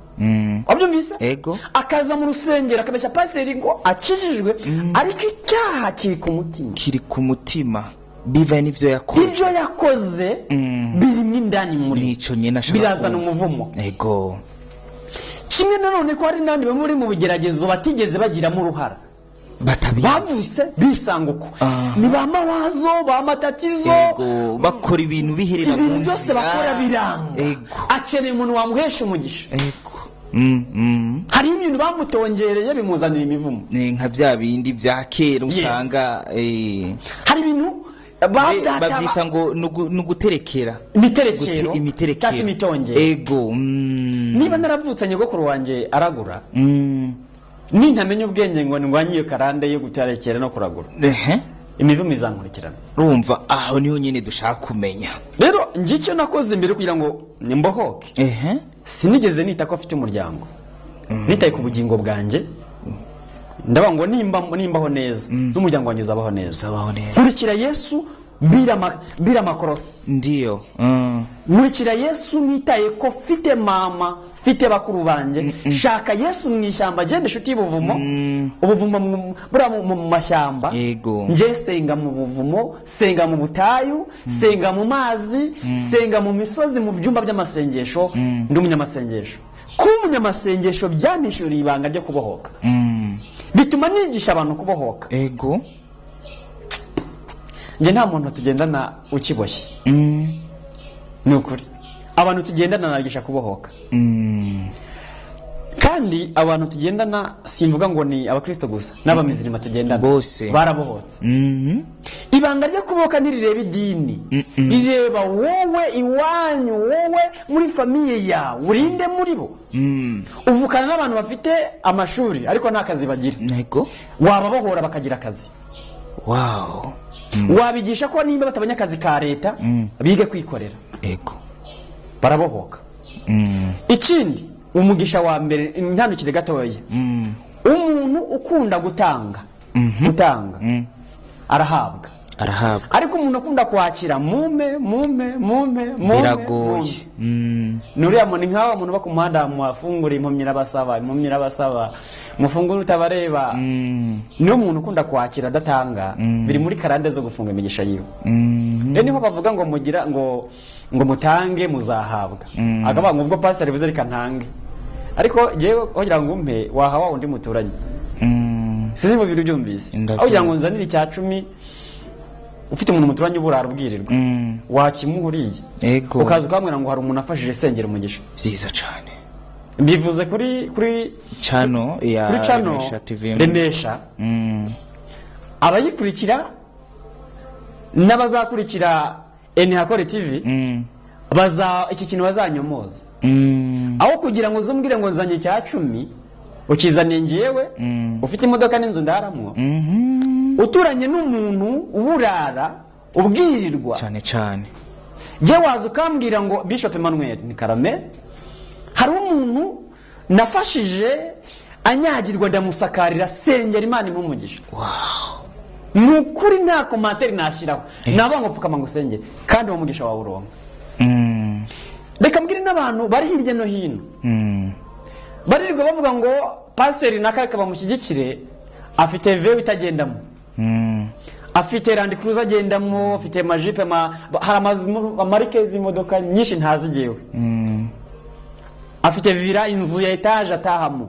wabyumvise? Ego akaza mu rusengero akabeshya paseri ngo akijijwe, ariko icyaha kiri ku mutima biva n'ivyo yakoze. Ibyo yakoze birimo indani muri nico nyene ashaka birazana umuvumo. Ego kimwe nanone ko hari nandi bamuri mu bigeragezo batigeze bagiramo uruhara, bavutse bisanguko ni ba mawazo ba matatizo. Ego bakora ibintu biherera mu nzira byose bakora biranga. Akeneye umuntu wamuhesha umugisha. Ego hari ibintu bamutongereye bimuzanira imivumo, nka bya bindi bya kera usanga hari ibintu babyita ngo nuguterekera imiterekero cyangwa imitongero. Ego niba naravutse nyogokuru wanjye aragura nintamenya ubwenge ngo ndwanyiye karande yo guterekera no kuragura, imivumo izankurikirana. Urumva aho niho nyine dushaka kumenya. Rero ngicyo nakoze imbere kugira ngo nimbohoke. Sinigeze nita ko afite umuryango, nitaye ku bugingo bwanjye. Ndavuga ngo nimbaho neza n'umuryango wanjye uzabaho neza. Nkurikira Yesu bira makorosi. Ndiyo nkurikira Yesu nitaye ko fite mama fite bakuru banje. Shaka Yesu mu ishyamba gende inshuti y'ubuvumo. Ubuvumo bura mu mashyamba. Nje senga mu buvumo, senga mu butayu, senga mu mazi, senga mu misozi, mu byumba by'amasengesho. Ndi umunyamasengesho. Ku umunyamasengesho byamishuriye ibanga ryo kubohoka. Bituma nigisha abantu kubohoka. Ego nge nta muntu tugendana ukiboshye. Ni ukuri abantu tugendana nagisha kubohoka. Kandi abantu tugendana simvuga ngo ni abakristo gusa, n'abamizirima tugendana bose barabohotse. Ibanga ryo kubohoka ntirireba idini, rireba wowe iwanyu, wowe muri famiye yawe urinde muri bo. Uvukana n'abantu bafite amashuri ariko nta kazi bagira. Wababohora bakagira akazi. Wow. Wabigisha ko nimba batabanya akazi ka leta bige kwikorera. Ego barabohoka. Ikindi umugisha wa mbere ntandukire gatoya. Umuntu ukunda gutanga arahabwa. Ariko umuntu ukunda kwakira mume biragoye. Nuriya muntu nkaho umuntu bakumuhanda mwafungura impomyi n'abasaba mufungura utabareba. Niyo umuntu ukunda kwakira datanga biri muri karande zo gufunga imigisha yiwe. Niho bavuga ngo mugira ngo mutange muzahabwa. Akavuga ngo ubwo pastor bivuze reka ntange, ariko jewe kugira ngo umpe wahawa undi muturanye. Sinzi mu bintu byumvise aho kugira ngo nzanire icya 10 ufite umuntu muturanye uburara ubwirirwa wakimuhuriye. Ego ukaza ukamwira ngo hari umuntu afashije sengera umugisha. Byiza cyane. Mbivuze kuri channel ya Remesha TV. Remesha abayikurikira n'abazakurikira Enihekore TV iki kintu bazanyomoza. Aho kugira ngo uzumbwire ngo nzanye cya 10 ukizaniye ngiyewe ufite imodoka n'inzu ndaramwo. Uturanye n'umuntu uburara ubwirirwa cyane. Je waza ukambwira ngo Bishop Emmanuel ni karame, hari umuntu nafashije anyagirwa ndamusakarira sengera Imana imumugisha. Wow. Nukuri nta commentaire nashyiraho. Naba ngo pfukama ngo sengere kandi uwo mugisha wawe uronka. Reka mbwire n'abantu bari hirya no hino. Barirwa bavuga ngo paseri nakaka bamushyigikire afite vewe itagendamo. Afite Land Cruiser agendamo, afite majipe hari amarike z'imodoka nyinshi ntazigewe. afite villa, inzu ya etage atahamo.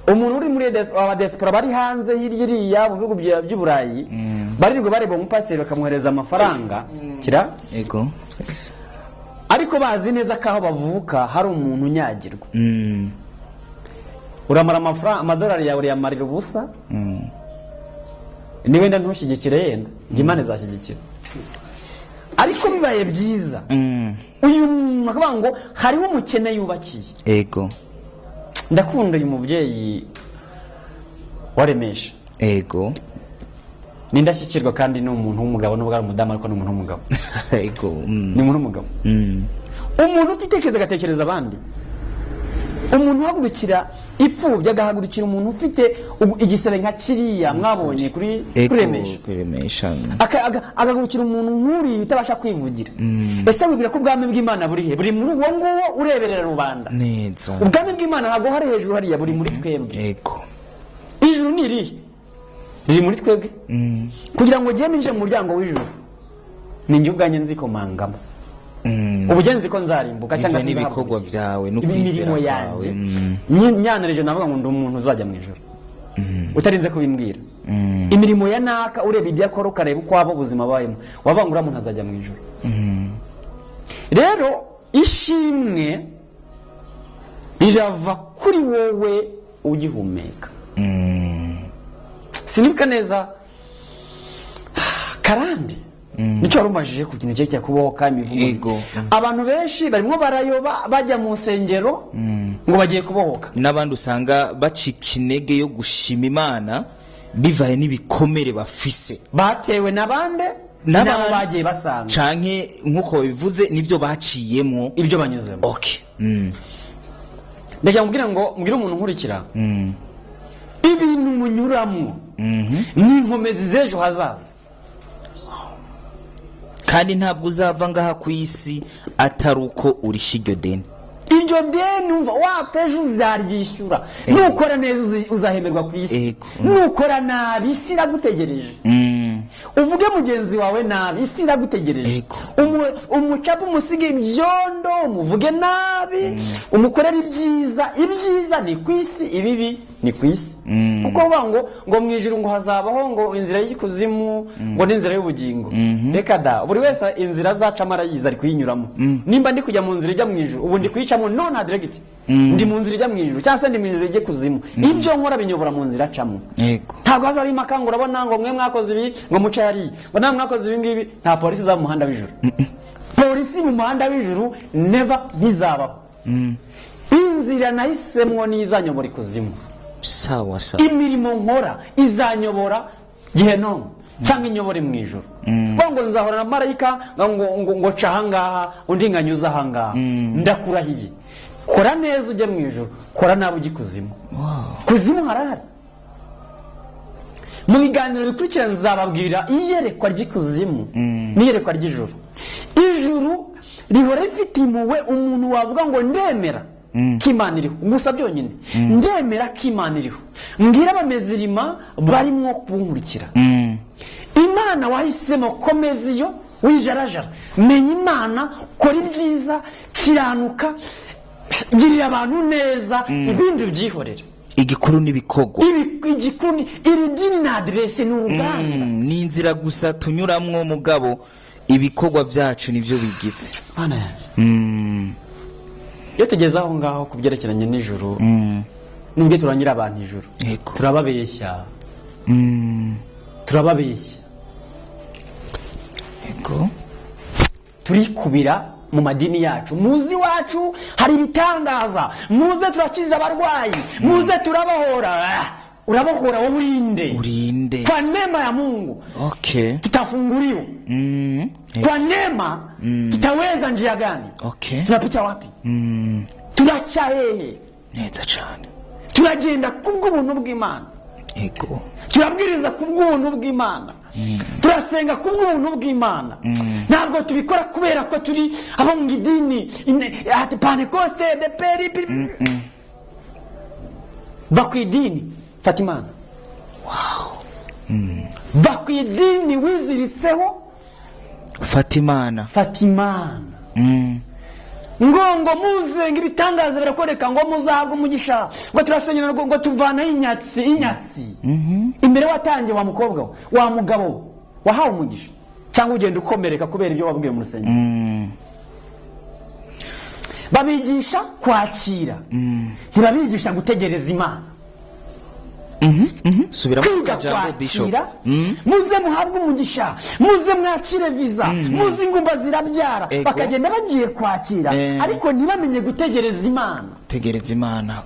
Umuntu uri muri abadespora bari hanze hirya mu bihugu by'Uburayi barirwe bareba umupaseri bakamwohereza amafaranga kira yego ariko bazi neza ko aho bavuka hari umuntu unyagirwa. Uramara amafaranga amadolari yawe yamarira ubusa. Ni wenda ntushyigikire yenda Imana izashyigikira. Ariko bibaye byiza uyu muntu akavuga ngo hariho umukene yubakiye. Ego ndakunda uyu mubyeyi waremesha. Ego nindashyikirwa kandi ni umuntu w'umugabo n'ubwo ari umudamu ariko ni umuntu w'umugabo. Ego ni umuntu w'umugabo. Umuntu utitekereza agatekereza abandi. Umuntu uhagurukira ipfubya agahagurukira umuntu ufite igisebe nka kiriya mwabonye kuri Remesha. Agahagurukira umuntu nk'uri utabasha kwivugira. Ese wibwira ko ubwami bw'Imana buri he? Buri muri uwo nguwo ureberera rubanda. Neza. Ubwami bw'Imana ntabwo hari hejuru hariya, buri muri twebwe. Ego Ijuru ni irihe? Riri muri twebwe. Kugira ngo ugende nje mu muryango w'ijuru ni njye ubwanjye nzikomangamo. Ubugenzi ko nzarimbuka cyangwa se ibikorwa byawe no kwizera yawe. Nyanarije navuga ngo ndi umuntu uzajya mu ijuru. Utarinze kubimbwira. Imirimo ya naka ureba ibyo akora ukareba uko abo ubuzima bayemo wavangura umuntu azajya mu ijuru. Rero ishimwe rirava kuri wowe ugihumeka. Sinibuka neza karande nicyo warumajije ku kintu cye kubaho kamivugo. Abantu benshi barimo barayoba bajya mu nsengero ngo bagiye kubohoka. N'abandi usanga bacika intege yo gushima Imana bivaye n'ibikomere bafise batewe nabande nabo bagiye basanga canke nkuko bivuze nivyo baciyemo ibyo banyuzemo. Okay. Ndagira mbwira ngo mbwira umuntu nkurikira ibintu munyuramo n'inkomezi z'ejo hazaza. Kandi ntabwo uzava ngaha ku isi atari uko urisha iryo deni. Iryo deni umva wapfa ejo uzaryishyura. Nukora neza uzahemerwa ku isi. Nukora nabi isi iragutegereje. Uvuge mugenzi wawe nabi isi iragutegereje. Umucapu umusige ibyondo umuvuge nabi. Umukorera ibyiza ni ku isi, ibibi ni ku isi. Kuko uvuga ngo mu ijuru ngo hazabaho ngo inzira y'ikuzimu ngo n'inzira y'ubugingo. Reka da buri wese inzira azacamo arayiza ari kuyinyuramo. Nimba ndi kujya mu nzira ijya mu ijuru ubu ndi kuyicamo none direct. Ndi mu nzira ijya mu ijuru cyangwa se ndi mu nzira ijya kuzimu. Ibyo nkora binyobora mu nzira acamo. Ntabwo hazaba imakanga urabona ngo mwe mwakoze ibi ngo muca yari ngo namwe mwakoze ibi ngibi. Nta polisi za mu muhanda w'ijuru. Polisi mu muhanda w'ijuru never ntizabaho. Inzira nahisemwo nizanyobora ikuzimu. Sawa sawa. Imirimo nkora izanyobora Gehinomu cyangwa inyobore mu ijuru. Ngo nzahora na marayika ngo cahangaha undi nganyuza hangaha. Ndakurahiye. Kora neza ujye mu ijuru, kora nabi ujye kuzimu. Kuzimu harahari. Mu biganiro bikurikira nzababwira iyerekwa ry'ikuzimu n'iyerekwa ry'ijuru. Ijuru rihora rifite impuhwe umuntu wavuga ngo ndemera k'Imana iriho gusa byonyine. Ndemera k'Imana iriho. Mbwira abamezirima barimo kunkurikira. Imana wahisemo komeza iyo wijarajara. Menya Imana, kora ibyiza, kiranuka, girira abantu neza, ibindi byihorera. Igikuru n'ibikogo. Igikuru ni iri dini na adresse n'uruganda. Ni inzira gusa tunyuramwo mugabo ibikogwa byacu nivyo bigize. Bana yanjye. Iyo tugeze aho ngaho kubyerekeranye n'ijuru nubwo turangira abantu ijuru turababeshya. Turababeshya. Ego turikubira mu madini yacu. Muzi wacu hari ibitangaza. Muze turakiza abarwayi. Muze turabahora. Urabohora wowe urinde. Kwa neema ya Mungu. Okay. Tutafunguliwa. Kwa neema tutaweza njia gani? Okay. Tunapita wapi? Turacha hehe. Neza cyane. Turagenda kubw'ubuntu bw'Imana. Ego. Turabwiriza kubw'ubuntu bw'Imana. Turasenga kubw'ubuntu bw'Imana. Ntabwo tubikora kubera ko turi abo mu idini ati Pentecoste de peri. Bakwidini Fatimana. Wow. Bakwidini wiziritseho Fatimana. ngo muze ngo ibitangaza birakoreka ngo muzahabwe umugisha ngo turasenyera ngo tuvanaho inyatsi imbere watangiye wa mukobwa wa mugabo wahawe umugisha cyangwa ugenda ukomereka kubera ibyo wabwiye mu rusengero. Babigisha kwakira ntibabigisha gutegereza Imana. Subira mu jambo Bishop. Muze muhabwe umugisha, muze mwakire visa, muze ingumba zirabyara, bakagenda bagiye kwakira ariko ntibamenye gutegereza Imana. Tegereza Imana.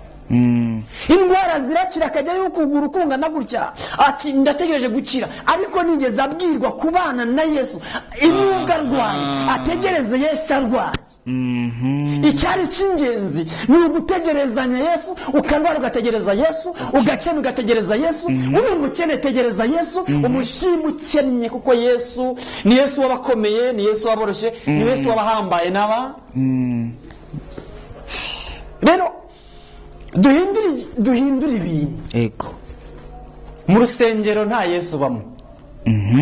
Indwara zirakira akajya y'ukuguru kungana gutya ati ndategereje gukira ariko nigeze abwirwa kubana na Yesu inuga arwaye ategereze Yesu arwaye. Icyari cy'ingenzi ni ugutegerezanya Yesu, ukarwara ugategereza Yesu, ugakena ugategereza Yesu, uri umukene tegereza Yesu, umushima ukennye kuko Yesu ni Yesu wabakomeye, ni Yesu waboroshye, ni Yesu wabahambaye n'aba. Rero duhindura ibintu. Mu rusengero nta Yesu bamo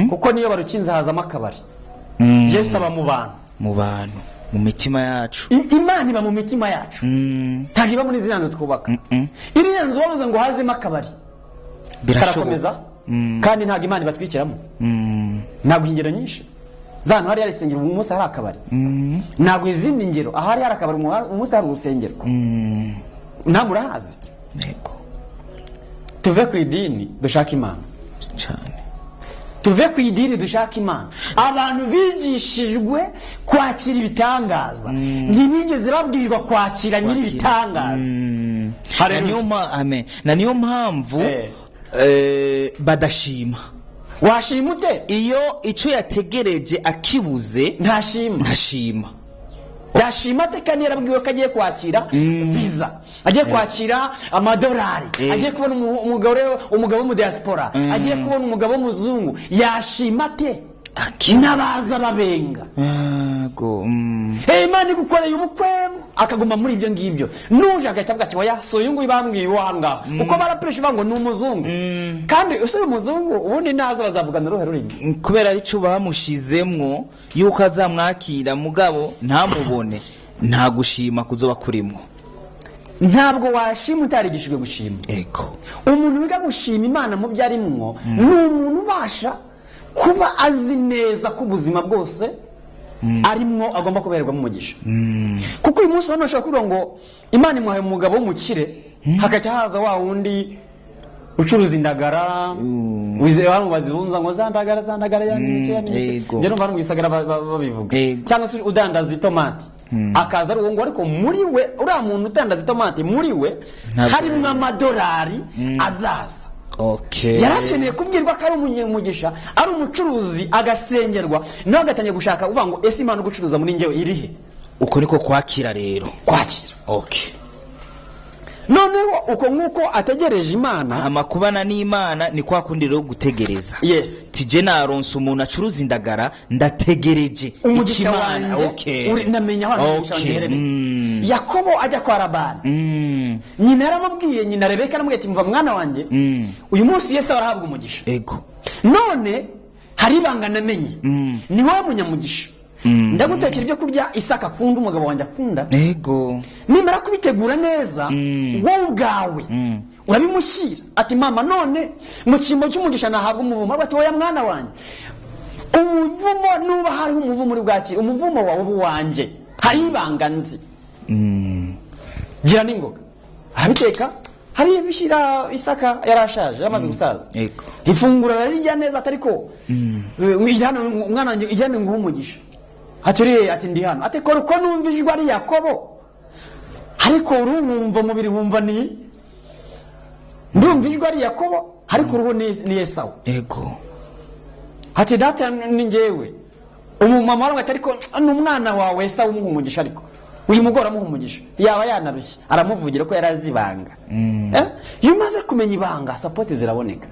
kuko niyo barukinze hazamo akabari. Yesu aba mu bantu mu mitima yacu. Imana iba mu mitima yacu. Ntabwo iba muri ziriya nzu twubaka. Iriya nzu wabuze ngo hazemo akabari karakomeza kandi ntabwo Imana ibatwikiramo. Ntabwo ingero nyinshi zantu hari yarisengero umunsi hari akabari, ntabwo izindi ngero ahari hari akabari umunsi hari urusengero. Nta murahazi. Tuve ku idini dushaka Imana cyane. Tuve ku idini dushaka Imana. Abantu bigishijwe kwakira ibitangaza ntibigeze babwirwa kwakira nyiri ibitangaza. Na niyo mpamvu badashima. Washima ute? Iyo icyo yategereje akibuze ntashima. Yashima ate kandi yarabwiwe ko agiye kwakira visa, agiye kwakira amadolari, agiye kubona umugabo mu diaspora, agiye kubona umugabo w'umuzungu. Yashima ate? Nabaza babenga. Imana igukoreye ubukwe akaguma muri ibyo ngibyo. Nuje agahita avuga ati oya so uyu nguyu bambwiye wanga uko barapresha bango ni umuzungu kandi usaba umuzungu ubundi naza bazavugana uruhe rurimi kubera icyo bamushizemwo yuko azamwakira mugabo ntamubone nta gushima kuzoba kurimo. Ntabwo washima utarigishijwe gushima. Umuntu wiga gushima Imana mu byarimwo ni umuntu ubasha kuba azi neza ko ubuzima bwose arimwo agomba kubererwa mu mugisha. Kuko uyu munsi bashobora kuvuga ngo Imana imuhaye umugabo w'umukire hagati haza wa wundi ucuruza indagara wize abantu bazibunza ngo zandagara yanike njye numva n'umwisagara babivuga cyangwa se udandaza itomati akaza ari ngo ariko muri we uriya muntu udandaza itomati muri we harimo amadolari azaza. Yarakeneye kubwirwa ko ari umunyemugisha, ari umucuruzi agasengerwa nawe agatangiye gushaka uvuga ngo ese Imana gucuruza muri njyewe irihe. Uko niko kwakira rero. Kwakira. Noneho uko nkuko ategereje Imana amakubana n'Imana ni kwa kundi rero gutegereza. Tije naronse umuntu acuruza indagara ndategereje Imana. Uri namenya abantu Yakobo ajya kwa Labani. Nyina yaramubwiye, nyina Rebeka aramubwiye ati mva mwana wanjye uyu munsi Yesu arahabwa umugisha. None hari ibanga namenye ni wowe munyamugisha. Ndagutekera ibyo kurya Isaka akunda umugabo wanjye akunda. Nimara kubitegura neza wowe ubwawe urabimushyira ati mama none mu cyimbo cy'umugisha nahabwa umuvumo. Ati oya mwana wanjye umuvumo nuba hari umuvumo muri bwakira umuvumo wawe wanjye hari ibanga nzi. Gira n'ingoga arabiteka hari ibishyira Isaka yarashaje yamaze gusaza. Ifungura rarya neza atariko umwana wanjye ijyane nguhe umugisha. Aturiye ati ndi hano ati kora uko numva ijwi ari Yakobo ariko urumva umubiri wumva ni ndumva ijwi ari Yakobo ariko uruhu ni Esawu. Ati data ni njyewe umumama wawe atariko n'umwana wawe Esawu umuha umugisha ariko uyu mugore amuha umugisha yaba yanarushye aramuvugira ko yarazibanga. Iyo umaze kumenya ibanga support ziraboneka.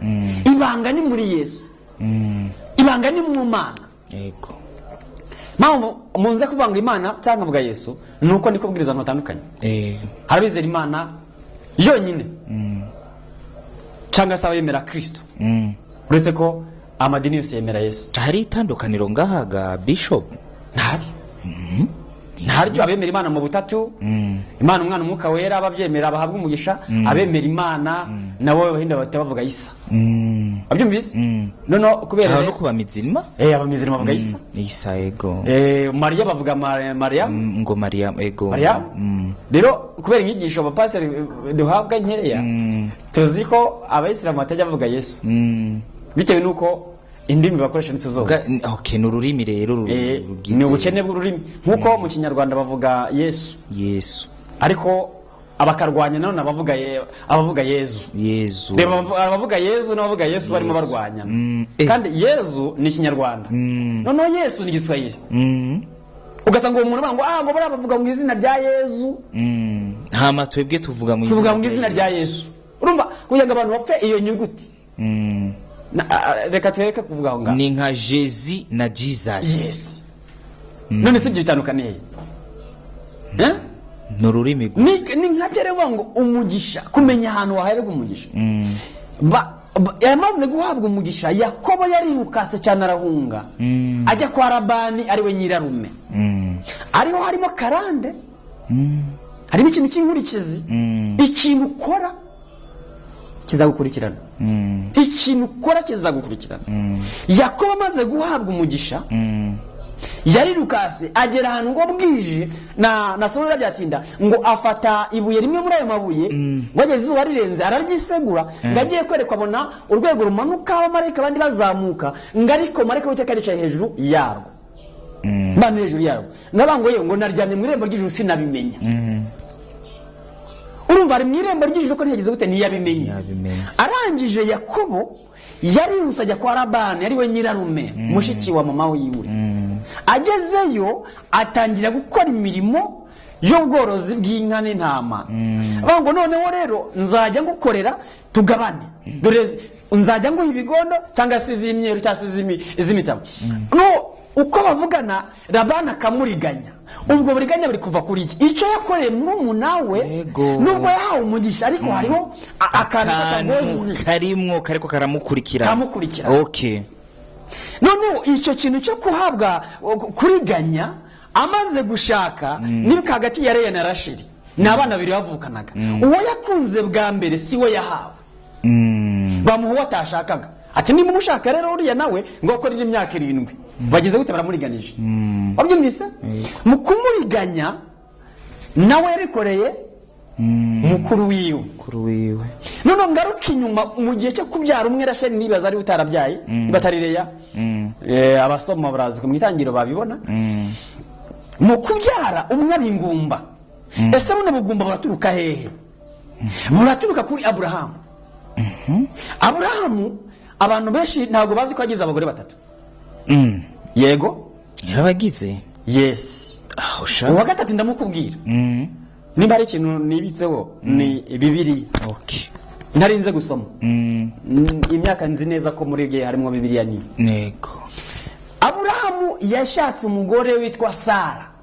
Ibanga ni muri Yesu, ibanga ni mu Mana. Mpamvu munze kubanga Imana cyangwa mvuga Yesu nuko ndi kubwiriza abantu batandukanye. Harabizera Imana yonyine cyangwa se abemera Kristo. Uretse ko amadini yose yemera Yesu. Hari itandukaniro ngahaga Bishop? Ntari. ntaryo abemera Imana mu butatu, Imana umwana umwuka wera ababyemera bahabwa umugisha, abemera Imana nabo bahinda batavuga Isa. Abyumvise? Nono kubera no kuba mizima? Abamizima bavuga Isa. Isa ego. Maria bavuga Maria. Ngo Maria ego. Maria. Rero kubera inyigisho abapaseri duhabwa nkeya, tuzi ko abayisilamu batajya bavuga Yesu. Bitewe nuko indimi bakoresha nituzoga. Okay, n'ururimi rero rugize. Ni ubukene bw'ururimi. Nkuko mu Kinyarwanda bavuga Yesu. Yesu. Ariko abakarwanya none abavuga Yezu. Reba abavuga Yezu n'abavuga Yesu barimo barwanya. Kandi Yezu ni Kinyarwanda. None Yesu ni Giswahili. Ugasanga uwo muntu bango ngo baravuga mu izina rya Yezu. Hama twebwe tuvuga mu izina rya Yesu. Urumva kugira ngo abantu bapfe iyo nyuguti. Reka twereke kuvuga aho ngaho. Ni nka Jesus na Jesus. Yes. None si bitandukaniye. N'ururimi gusa. Ni nka tereba ngo umugisha, kumenya ahantu wahererwa umugisha. Yamaze guhabwa umugisha, Yakobo yari yukase cyane arahunga. Ajya kwa Labani ari we nyirarume. Ariho harimo karande. Harimo ikintu cy'inkurikizi. Ikintu ukora kizagukurikirana. Ikintu ukora kizagukurikirana. Yakobo amaze guhabwa umugisha, yari rukase agera ahantu ngo bwije na sobera byatinda ngo afata ibuye rimwe muri ayo mabuye ngo ageze izuba rirenze araryisegura ngagiye kwerekwa abona urwego rumanuka abamarayika abandi bazamuka ngariko marayika witeka aricaye hejuru yarwo. Bane hejuru yarwo ngabango ye ngo naryamye mu irembo ry'ijuru sinabimenya. Urumva ari mu irembo ry'ijuru ko ntiyageze gute ntiyabimenya. Arangije Yakobo yari usajya kwa Labani ari we nyirarume mushiki wa mama wiwe. Agezeyo atangira gukora imirimo y'ubworozi bw'inka n'intama. Bango noneho rero nzajya ngukorera tugabane. Dore nzajya nguha ibigondo cyangwa se izimyeru cyangwa se izimitabo. No uko bavugana Labani akamuriganya. Ubwo buriganya buri kuva kuri iki. Icyo yakoreye n'umunawe nubwo yahawe umugisha ariko hariho akantu katagozi kariko karamukurikira. Okay. None icyo kintu cyo kuhabwa kuriganya amaze gushaka ni hagati ya Leya na Rasheli. Ni abana babiri bavukanaga. Uwo yakunze bwa mbere si we yahawe. Bamuha atashakaga. Ati niba umushaka rero uriya nawe ngo akorere imyaka 7. Bageze gute baramuriganije. Wabyumvise? Mu kumuriganya nawe yabikoreye mukuru wiwe. None ngaruka inyuma mu gihe cyo kubyara umwe Rasheli nibaza ari utarabyaye batarireya. Abasoma barazi ku mitangiro babibona. Mu kubyara umwe abingumba. Ese bune bugumba buraturuka hehe? Buraturuka kuri Aburahamu. Aburahamu abantu benshi ntago bazi ko agize abagore 3. Yego yabagize. Yes. Uwa gatatu ndamukubwira. Nimba ari ikintu nibitseho ni Bibiliya. Okay. Narinze gusoma. Imyaka nzi neza ko muri gihe harimo Bibiliya ni. Yego. Aburahamu yashatse umugore witwa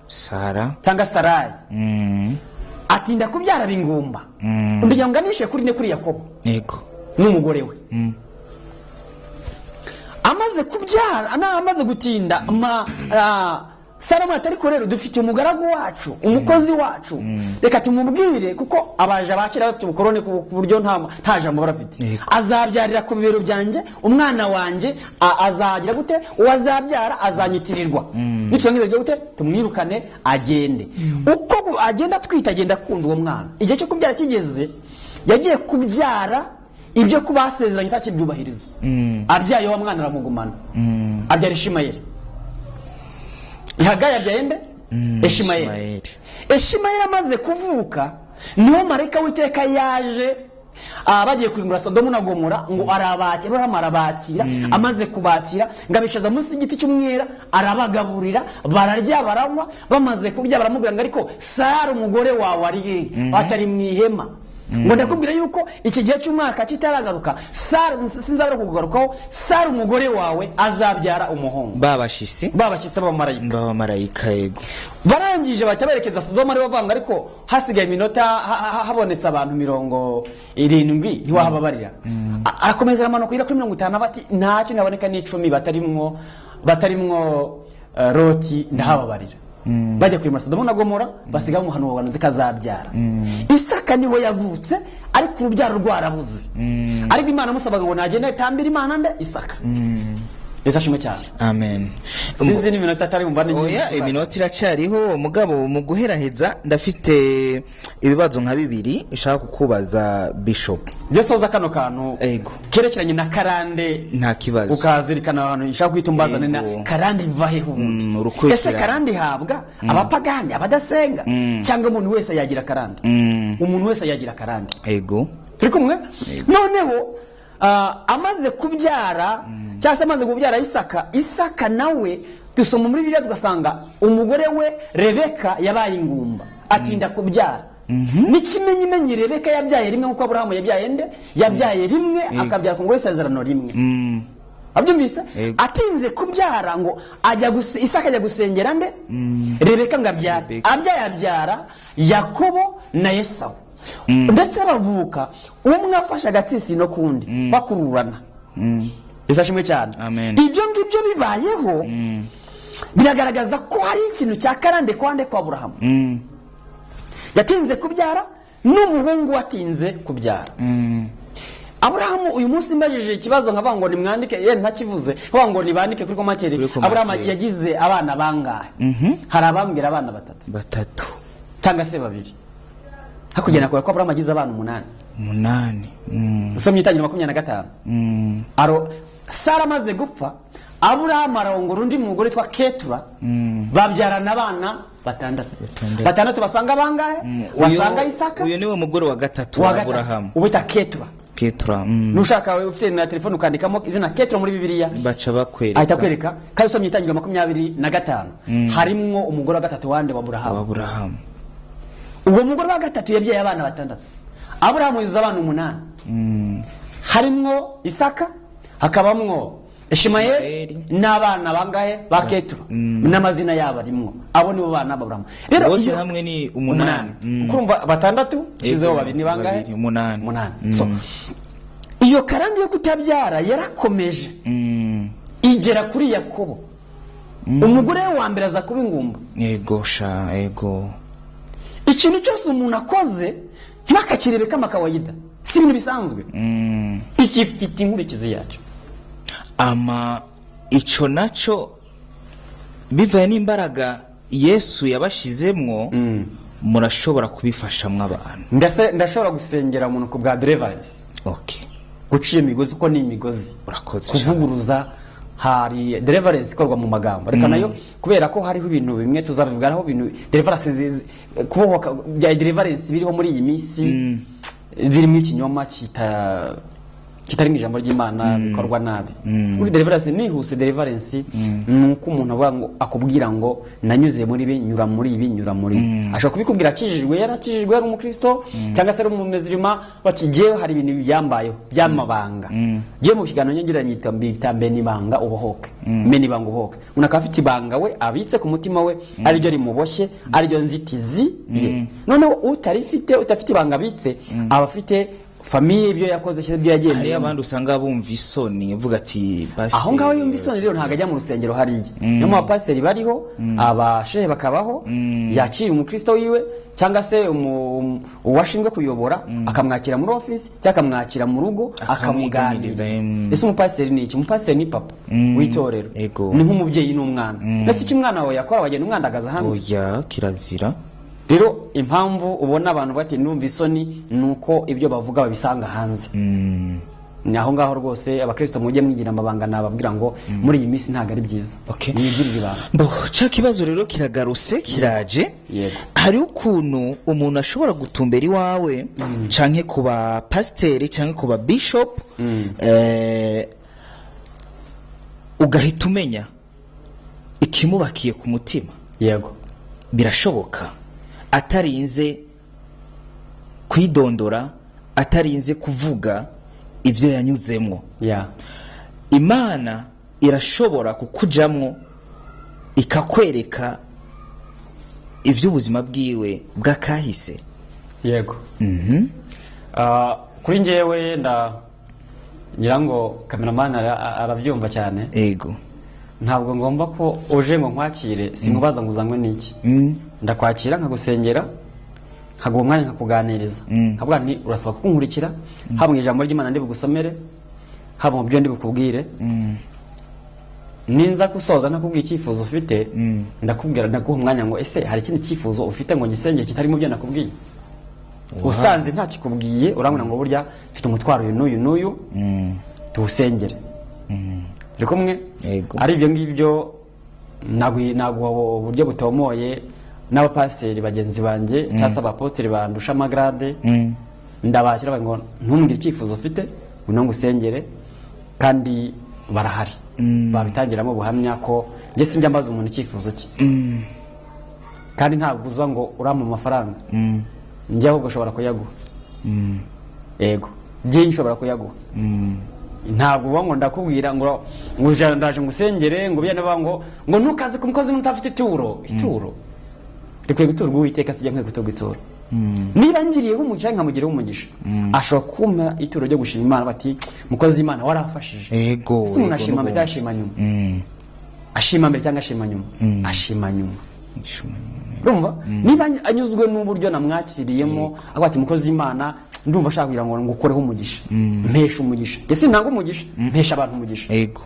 Sara cyangwa Sarayi. Atinda kubyara bingumba. Undi nganishe kuri Yakobo. Yego. N'umugore we. Amaze kubyara amaze gutinda Sara atari ko rero dufite umugaragu wacu umukozi wacu reka tumubwire kuko abaje bakira bafite ubukorone ku buryo nta jambo barafite. Azabyarira ku bibero byanjye umwana wanjye azagira gute uwazabyara azanyitirirwa bitwangize byo gute tumwirukane agende. Uko agenda twita agenda kunda uwo mwana igihe cyo kubyara kigeze yagiye kubyara ibyo kubasezeranye takibyubahiriza. Abyaye wa mwana aramugumana abyara Ishimayeli. Ihagaya byende Ishimayeli. Ishimayeli amaze kuvuka niho marayika w'Iteka yaje bagiye kurimbura Sodomu na Gomora ngo arabakira amaze kubakira ngabishaza munsi y'igiti cy'umwera arabagaburira bararya baranywa bamaze kurya baramubwira ngo ariko Sara umugore wawe ari atari mu ihema. Ngo ndakubwira yuko iki gihe cy'umwaka kitaragaruka Sara sinzabura kugarukaho Sara umugore wawe azabyara umuhungu. Babashise abamarayika yego. Barangije bataberekeza Sodoma ari bavanga ariko hasigaye iminota habonetse abantu 70 ntiwahababarira. Arakomeza amano kugira kuri 50 bati ntacyo naboneka ni 10 batarimwo Loti ndahababarira. bajya kuri Sodomu na Gomora basiga mu hano wanuze kazabyara. Isaka niho yavutse ariko urubyaro rwarabuze. Ariko Imana musabaga ngo nagende tambira Imana nde Isaka. Yesashimwe cyane. Amen. Sinzi ni minota atari mumbane nyine. Oya iminota iracyariho mugabo mu guheraheza ndafite ibibazo nka bibiri ishaka kukubaza Bishop. Yesoza kano kantu. Ego. Kerekeranye na karande nta kibazo. Ukazirikana abantu ishaka kwitumbaza na karande vahe hubu. Ese karande habwa abapagani abadasenga cyangwa umuntu wese yagira karande. Umuntu wese yagira karande. Ego. Turi kumwe? Noneho amaze kubyara cyase amaze kubyara Isaka nawe dusoma muri Bibiliya tugasanga umugore we Rebeka yabaye ingumba atinda kubyara. N'ikimenyimenyi Rebeka yabyaye rimwe nkuko Abrahamu yabyaye nde yabyaye rimwe akabyara ku ngore isezerano rimwe. Abyumvise atinze kubyara ngo Isaka ajya gusengera nde Rebeka ngabyara abyara Yakobo na Esawu. Ndetse bavuka umwe afasha agatsisi no kundi bakururana. Yesashimwe cyane. Ibyo ngibyo bibayeho biragaragaza ko hari ikintu cya karande kwande kwa Abrahamu. Yatinze kubyara n'umuhungu watinze kubyara. Abrahamu uyu munsi mbajije ikibazo nkabango ni mwandike ye ntakivuze ngo nibandike kuri komakeri. Abrahamu yagize abana bangahe? Hari abambwira abana batatu cyangwa se babiri. Hakugena ko Abrahamu agize abana 8. Usomye itangira 25. Sara maze gupfa Abrahamu arongora undi mugore twa Ketura babyarana abana 6 basanga bangahe? Wasanga Isaka. Uyu niwe mugore wa gatatu wa Abrahamu. Ubita Ketura. Nushaka we ufite na telefone ukandikamo izina Ketura muri Bibiliya baca bakwereka. Ahita kwereka kandi usomye itangira 25 harimwo umugore wa gatatu wande wa Abrahamu. Uwo mugore wa gatatu yabyaye abana 6. Abrahamu yuzuza abana 8. Harimwo Isaka, hakabamwo Ishimayeli n'abana bangahe ba Ketura. N'amazina yabo arimwo. Abo nibo bana Abrahamu. Rero bose hamwe ni 8. Kurumva 6 shizeho babiri ni bangahe? 8. So iyo karande yo kutabyara yarakomeje. Igera kuri Yakobo. Umugore wa mbere aza kuba ingumba. Ego. Ikintu cyose umuntu akoze ntibakakirebe kama kawaida. Si ibintu bisanzwe. Iki fiti inkurikizi yacyo. Ico naco bivaye n'imbaraga Yesu yabashizemwo murashobora kubifashamwa abantu. Ndashobora gusengera umuntu ku bwa deliverance. Guciye imigozi uko ni imigozi. Urakoze. Kuvuguruza hari deliverance ikorwa mu magambo. Reka nayo kubera ko hariho ibintu bimwe tuzabivugaraho ibintu deliverance kubohoka bya deliverance biriho muri iyi minsi birimo ikinyoma kitari mu ijambo ry'Imana bikorwa nabi. Kuri deliverance nihuse deliverance nuko umuntu avuga ngo akubwira ngo nanyuze muri ibi nyura muri ibi nyura muri. Ashaka kubikubwira akijijwe yarakijijwe ari umukristo cyangwa se ari umumezirima bakigiye hari ibintu byambayeho byamabanga. Je mu kiganiro ngira bitambe nibanga ubohoke. Menibanga ubohoke. Unaka afite ibanga we abitse ku mutima we ari ryo rimuboshye ari ryo nzitizi ye. None utarifite utafite ibanga abitse abafite famiye ibyo yakoze cyo byo yagiye. Hari abandi usanga bumva isoni uvuga ati pastor. Aho ngaho yumva isoni rero ntaga ajya mu rusengero hariye. Niyo mu pastor bariho abashehe bakabaho yakira umukristo wiwe cyangwa se uwashinzwe kuyobora akamwakira muri office cyangwa akamwakira mu rugo akamuganiriza. Ese umupastor ni iki? Umupastor ni papa witorero. Ni nk'umubyeyi n'umwana. Nase icyo umwana wawe yakora bagenda umwandagaza hanze. Oya kirazira. Rero impamvu ubona abantu bati numva isoni nuko ibyo bavuga babisanga hanze. Naho ngaho rwose abakristo mujye mwigira amabanga nababwira ngo muri iyi minsi ntago ari byiza. Mwigirire ibanga. Cha kibazo rero kiragaruse kiraje. Hari ukuntu umuntu ashobora gutumbera iwawe canke kuba pasteur canke kuba bishop ugahita umenya ikimubakiye ku mutima. Yego. Birashoboka atarinze kwidondora atarinze kuvuga ibyo yanyuzemwo. Imana irashobora kukujamwo ikakwereka ivy'ubuzima bwiwe bwakahise. Yego. Kuri njyewe nyirango cameraman arabyumva cyane. Yego. ntabwo ngomba ko uje ngo nkwakire simubaza ngo uzanywe n'iki. Ndakwakira nkagusengera nkaguha umwanya nkakuganiriza nkavuga nti urasaba kunkurikira haba mu ijambo ry'Imana ndi bugusomere haba mu byo ndi bukubwire ninza gusoza nakubwiye icyifuzo ufite ndakubwira ndaguha umwanya ngo ese hari ikindi cyifuzo ufite ngo ngisengere kitari mu byo nakubwiye. Usanze nta kikubwiye urabona ngo burya mfite umutwaro uyu n'uyu tuwusengere. Riko kumwe ari ibyo ngibyo nagwa uburyo butomoye n'abapaseri bagenzi banje cyangwa abapotere bandusha amagrade ndabakira ngo ntumbwire icyifuzo ufite ngo ngusengere kandi barahari babitangiramo ubuhamya ko nge sinjya mbaza umuntu icyifuzo cye kandi ntabwo uza ngo urampa amafaranga njye ahubwo ushobora kuyaguha. Yego njye nshobora kuyaguha. Ntabwo uba ngo ndakubwira ngo ndaje ngusengere ngo byane ngo ntukaze ku mukozi mutafite ituro rikwiye guturwa Uwiteka sijya nkwiye guturwa ituro. Niba ngiriyeho umugisha nkamugireho umugisha ashobora kumpa ituro ryo gushima Imana bati mukozi Imana warafashije. Yego umuntu ashima mbere cyangwa ashima nyuma. Ashima mbere cyangwa ashima nyuma. Ashima nyuma. Urumva niba anyuzwe n'uburyo namwakiriyemo agwati mukozi Imana ndumva ashaka kugira ngo ngukoreho umugisha mpesha umugisha. Ese ntango umugisha mpesha abantu umugisha. Yego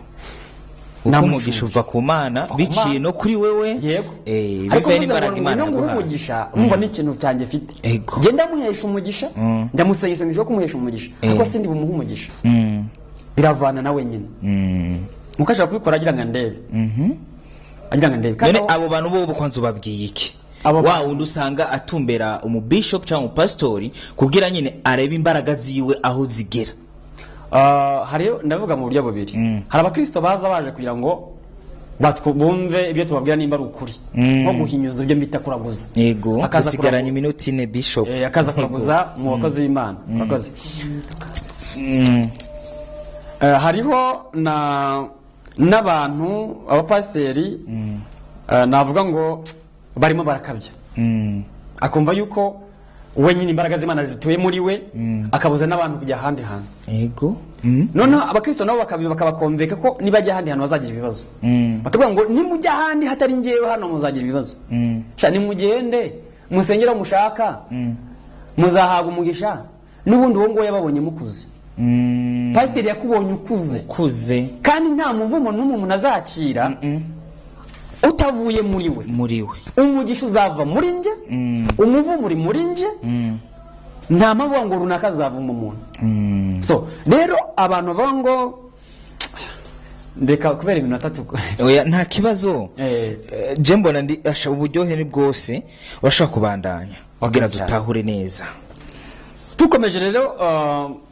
umugisha uva ku Mana biciye no kuri wewe. Yego bivaye n'imbaraga Imana yaguhaye. Umugisha umva n'ikintu cyanjye mfite genda muhesha umugisha ndamusengesha kumuhesha umugisha ariko sindi bumuha umugisha biravana nawe nyine mukashaka kubikora agira ngo ndebe agira ngo ndebe kandi abo bantu bo kwanza ubabwiye iki wa wundi usanga atumbera umubishop cyangwa umupastori kugira nyine arebe imbaraga ziwe aho zigera. Hari ndavuga mu buryo bubiri. Hari abakristo baza baje kugira ngo bumve ibyo tubabwira nimba ari ukuri nko guhinyuza ibyo mbita kuraguza. Yego akasigaranye iminota 4 bishop akaza kuraguza mu bakozi b'Imana bakozi. Hariho n'abantu abapaseri navuga ngo barimo barakabya akumva yuko wenyine imbaraga z'Imana zituye muri we akabuza n'abantu kujya ahandi hantu. Yego noneho abakristo nabo bakabakomveka ko nibajya ahandi hantu bazagira ibibazo bakavuga ngo nimujya ahandi hatari ngewe hano muzagira ibibazo cyane nimugende musengera mushaka muzahabwa umugisha n'ubundi wo ngo yababonye mukuze. Pastor yakubonye ukuze kandi nta muvumo n'umwe umuntu azakira utavuye muri we umugisha uzava muri nje umuvumo uri muri nje nta mavuga ngo runaka azavuma umuntu. So rero abantu bavuga ngo ndeka kubera iminota 3 oya nta kibazo je mbona ndi uburyohe ni bwose bashaka kubandanya kugira dutahure neza. Tukomeje rero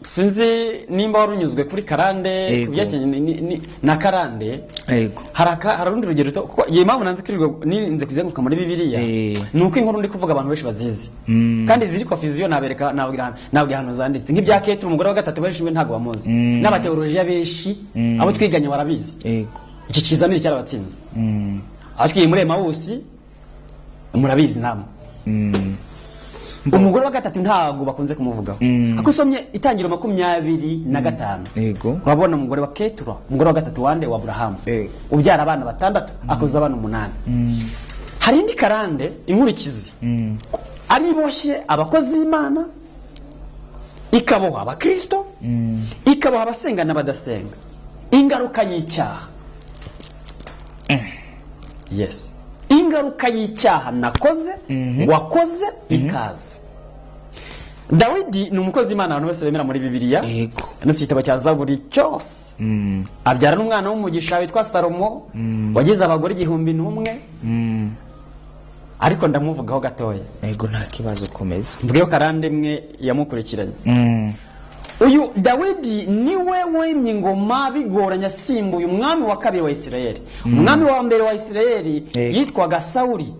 sinzi nimba warunyuzwe kuri karande kubyakenye na karande. Yego hari urundi rugero kuko ye mpamvu nanze kirirwa ninze kuzenguruka muri Bibiliya nuko inkuru ndi kuvuga abantu benshi bazizi kandi ziri confusion nabereka nabwira hano zanditse nk'ibya Ketro umugore wa gatatu benshi ntago bamuzi n'abateolojiya benshi abo twiganye barabizi. Yego iki kizamiri cyarabatsinze ashwiye muri Emausi murabizi namwe. Umugore wa gatatu ntago bakunze kumuvugaho akusomye itangiro 25. Yego urabona umugore wa Ketro umugore wa gatatu wande wa Abraham ubyara abana 6 akoza abana 8. Hari indi karande inkurikizi ari boshye abakozi b'Imana ikaboha abakristo ikaboha abasenga n'abadasenga ingaruka y'icyaha. Yes ingaruka y'icyaha nakoze wakoze ikaza. Dawidi ni umukozi Imana abantu bose bemera muri Bibiliya. Yego n'igitabo cya Zaburi cyose abyara n'umwana w'umugisha witwa Salomo wagize abagore 1,000 ariko ndamuvugaho gatoya. Yego nta kibazo komeza mvugeyo karande mwe yamukurikiranye. Uyu Dawidi niwe wemye ingoma bigoranya simbuye umwami wa kabiri wa Isirayeli. Umwami wa mbere wa Isirayeli yitwaga Sauli.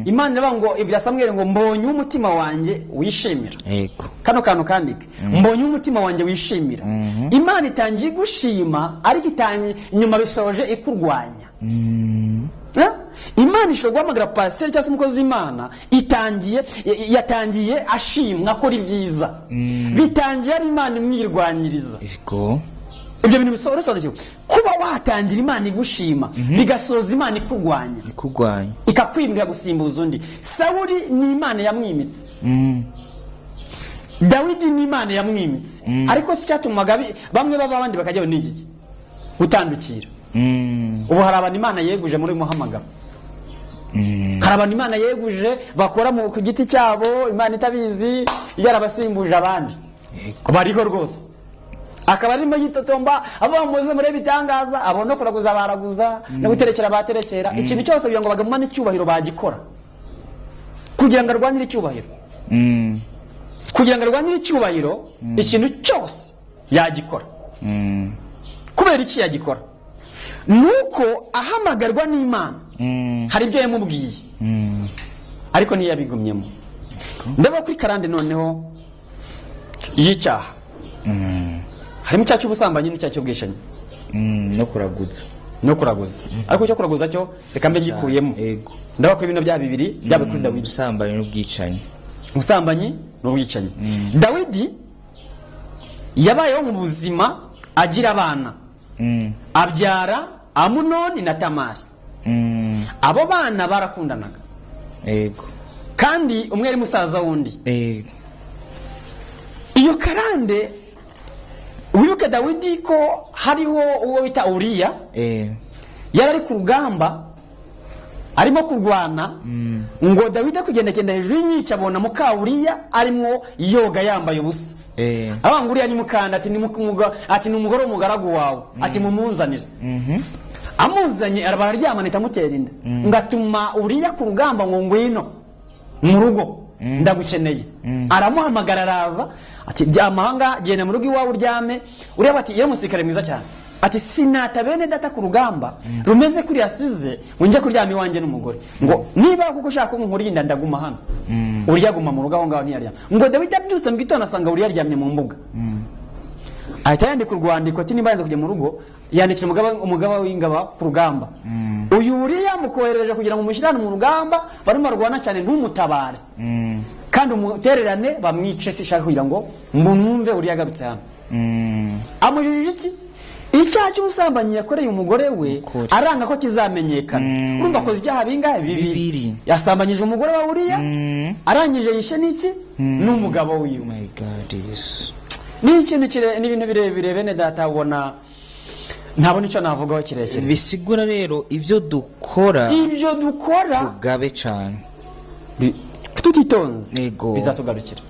Imana ibango ibya Samuel ngo mbonye umutima wanjye wishimira. Yego kano kantu kandike mbonye umutima wanjye wishimira. Imana itangiye gushima ariko itangiye nyuma bisoje ikurwanya. Imana ishobora guhamagara pasiteri cyangwa se umukozi w'Imana yatangiye ashimwa akora ibyiza bitangiye ari Imana imwirwanyiriza. Yego ibyo bintu bisobanutse kuba watangira Imana igushima bigasoza Imana ikugwanya ikakwimbira gusimbuza undi. Sawuli ni Imana yamwimitse, Dawidi ni Imana yamwimitse, ariko si cyatumaga bamwe baba abandi bakajyaho n'igiki gutandukira. Ubu hari abantu Imana yeguje muri muhamagaro, hari abantu Imana yeguje bakora ku giti cyabo, Imana itabizi yarabasimbuje abandi bariho rwose, akaba arimo yitotomba abo muze muri bitangaza, abo no kuraguza baraguza no guterekera baterekera, ikintu cyose kugira ngo bagumane icyubahiro bagikora, kugira ngo arwanire icyubahiro, kugira ngo arwanire icyubahiro, ikintu cyose yagikora. Kubera iki yagikora? Nuko ahamagarwa n'Imana, hari ibyo yamubwiye, ariko ntiyabigumyemo. Ndaba kuri karande noneho y'icyaha, harimo icyaha cy'ubusambanyi n'icyaha cy'ubwishanyi no kuraguza, ariko icyo kuraguza cyo reka mbe gikuyemo. Ndaba kuri bino bya bibiri byabe kuri Dawidi, ubusambanyi n'ubwicanyi. Dawidi yabayeho mu buzima agira abana, abyara Amunoni na Tamari. Abo bana barakundanaga, kandi umwe ari musaza wundi. Iyo karande, wibuke Dawidi ko hariho uwo bita Uriya, yari ari ku rugamba arimo kurwana, ngo Dawidi kugendagenda hejuru y'inyica abona muka Uriya arimo yoga yambaye ubusa. Abanga Uriya ni mukanda, ati ni umugore w'umugaragu wawe, ati mumunzanire. Amuzanye arabaryamana itamutera inda, ngatuma Uriya ku rugamba ngo ngwino mu rugo ndagukeneye. Aramuhamagara araza, ati byamahanga genda mu rugo iwawe uryame. Uriya ati iyo musikare mwiza cyane, ati sinata bene data ku rugamba rumeze kuri yasize unjye kuryama iwanjye n'umugore, ngo niba kuko ushaka nkurinda ndaguma hano. Uriya guma mu rugo aho ngaho ntiyaryama. Ngo Dawidi abyutse mu gitondo asanga Uriya aryamye mu mbuga, ahita yandika urwandiko ati niba yanze kujya mu rugo yandikira umugaba w'ingaba ku rugamba. Uyu Uriya mukohereje kugira ngo mushyirane mu rugamba, barimo barwana cyane, ntumutabare kandi umutererane bamwice. Sishaka kugira ngo mwumve Uriya agarutse hano. Amujijije iki? Icyaha cy'ubusambanyi yakoreye umugore we aranga ko kizamenyekana. Urumva akoze ibyaha bingahe? Bibiri. Yasambanyije umugore wa Uriya, arangije yishe n'iki n'umugabo wiwe. My God, yes. Ni ikintu ni ibintu birebire bene data, ubona ntabona icyo navugaho kirekire. Bisigura rero ibyo dukora tugabe cyane, tutitonze bizatugarukira.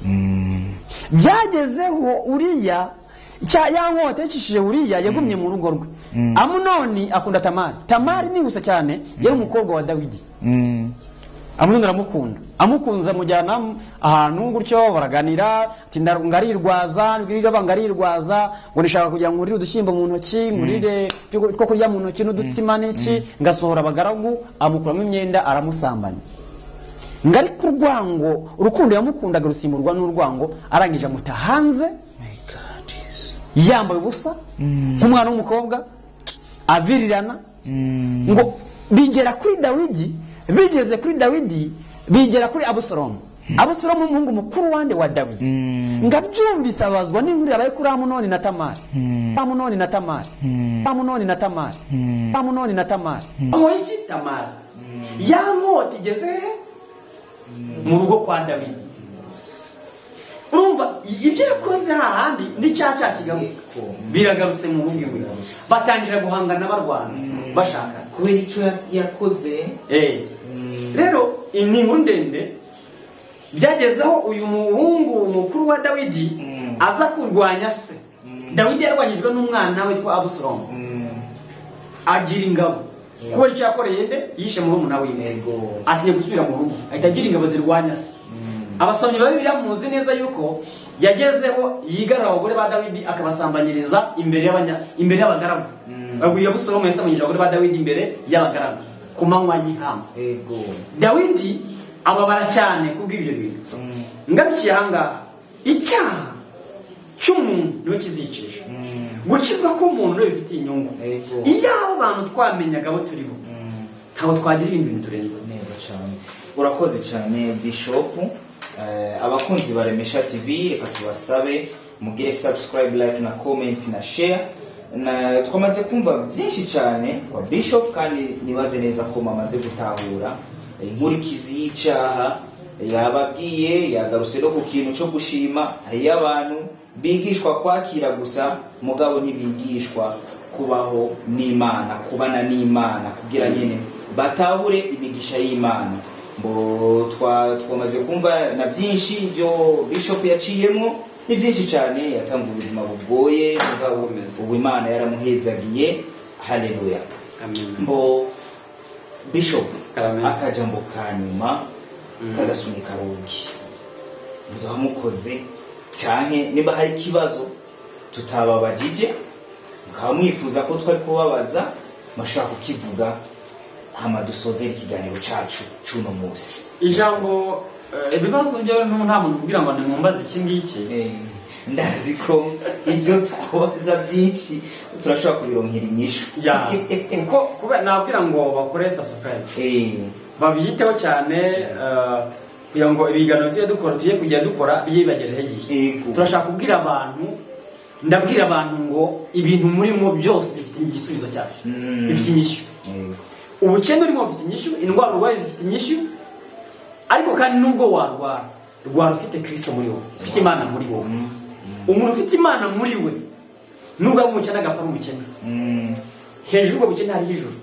Byagezeho Uriya ya nkota yacishije Uriya yagumye mu rugo rwe. Amunoni akunda Tamari. Tamari ni gusa cyane yari umukobwa wa Dawidi. Amunoni aramukunda, amukunza mujyana ahantu gutyo baraganira, ati ngarirwaza ngo nishaka kugira ngo ngurire udushyimbo mu ntoki, ngurire two kurya mu ntoki n'udutsima n'iki, ngasohora abagaragu, amukuramo imyenda aramusambanya. Ngari ku rwango, urukundo yamukundaga rusimburwa n'urwango, arangije amuta hanze yambaye ubusa nk'umwana w'umukobwa, avirirana. Ngo bigera kuri Dawidi, bigeze kuri Dawidi bigera kuri Abusalomu. Abusalomu umuhungu mukuru wande wa Dawidi, ngabyumvise abazwa n'inkuru yabaye kuri Amunoni na Tamari. Amuha iki Tamari? Ya nkota igeze mu rugo kwa Dawidi. Urumva ibyo yakoze hahandi n'icyaha kigaruka, biragarutse mu rugo iwe, batangira guhangana barwana bashaka kubera icyo yakoze. Rero ni inkuru ndende. Byagezeho uyu muhungu mukuru wa Dawidi aza kurwanya se. Dawidi yarwanyijwe n'umwana witwa Abusalomu, agira ingabo. Kubera icyo yakoreye nde yishe murumuna wiwe, atiye gusubira mu rugo, ahita agira ingabo zirwanya se. Abasomyi ba Bibiliya muzi neza yuko yagezeho yigarura abagore ba Dawidi akabasambanyiriza imbere y'abagaragu. Aguye Abusalomu yasambanyije abagore ba Dawidi imbere y'abagaragu ku manywa y'ihamba. Dawidi ababara cyane kubw'ibyo bintu. Ngabikiye ahangaha, icyaha cy'umuntu niwe kizicisha, gukizwa k'umuntu niwe bifitiye inyungu. Iyo abo bantu twamenyaga abo turi bo, ntabwo twagira ibindi bintu turenza. Neza cyane, urakoze cyane Bishop. Abakunzi ba Remesha TV, reka tubasabe mugire subscribe, like na comment na share. twamaze kumva byinshi cyane kwa Bishop kandi nibaze neza ko mamaze gutahura inkurikizi y'icyaha yababwiye yagarutse no ku kintu cyo gushima y'abantu bigishwa kwakira gusa mugabo ntibigishwa kubaho n'Imana kubana n'Imana kugira nyine batahure imigisha y'Imana mbo twamaze kumva na byinshi byo Bishop yaciyemo ni byinshi cyane yatanga ubuzima bugoye mugabo ubu Imana yaramuhezagiye haleluya amen mbo Bishop akajambo kanyuma kagasunika rugi muzamukoze cyane niba hari kibazo tutababajije mukaba mwifuza ko twari kubabaza mashaka kukivuga hama dusoze ikiganiro cacu cuno munsi ijambo ibibazo byo nta muntu kugira ngo nimumbaze iki ngiki ndazi ko ibyo tukoza byinshi turashobora kubironkera inyishu ya uko kuba nabwira ngo bakore subscribe babyiteho cyane kugira ngo ibiganiro tugiye kujya dukora byibagereho igihe turashaka kubwira abantu ndabwira abantu ngo ibintu murimo byose bifite igisubizo cyabyo bifite inyishu ubukene urimo bufite inyishu indwara urwaye zifite inyishu ariko kandi nubwo warwara ufite Kristo muri wowe ufite Imana muri wowe umuntu ufite Imana muri we nubwo ari umukene agapfa ari umukene hejuru ubwo bukene hari ijuru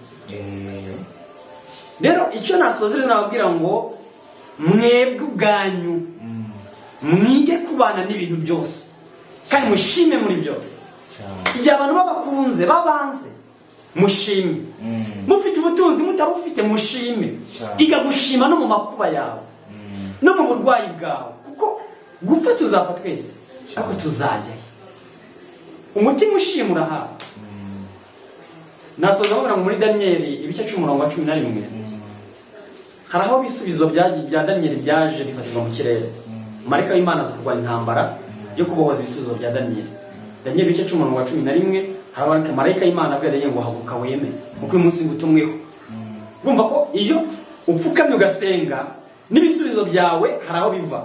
rero icyo nasozere nababwira ngo mwebwe ubwanyu mwige kubana n'ibintu byose kandi mushime muri byose igihe abantu babakunze babanze mushime mufite ubutunzi mutarufite mushime iga gushima no mu makuba yawe no mu burwayi bwawe kuko gupfa tuzapfa twese ariko tuzajyayo umutima ushima urahawe nasoza mubwira ngo muri Daniyeli ibice 10:11 hari aho bisubizo bya Daniyeli byaje bifatirwa mu kirere marayika w'Imana aza kurwanya intambara yo kubohoza ibisubizo bya Daniyeli ibice 10:11 hari marayika w'Imana abwira Daniyeli ngo haguruka weme kuko uyu munsi ngutumweho urumva ko iyo upfukamye ugasenga n'ibisubizo byawe hari aho biva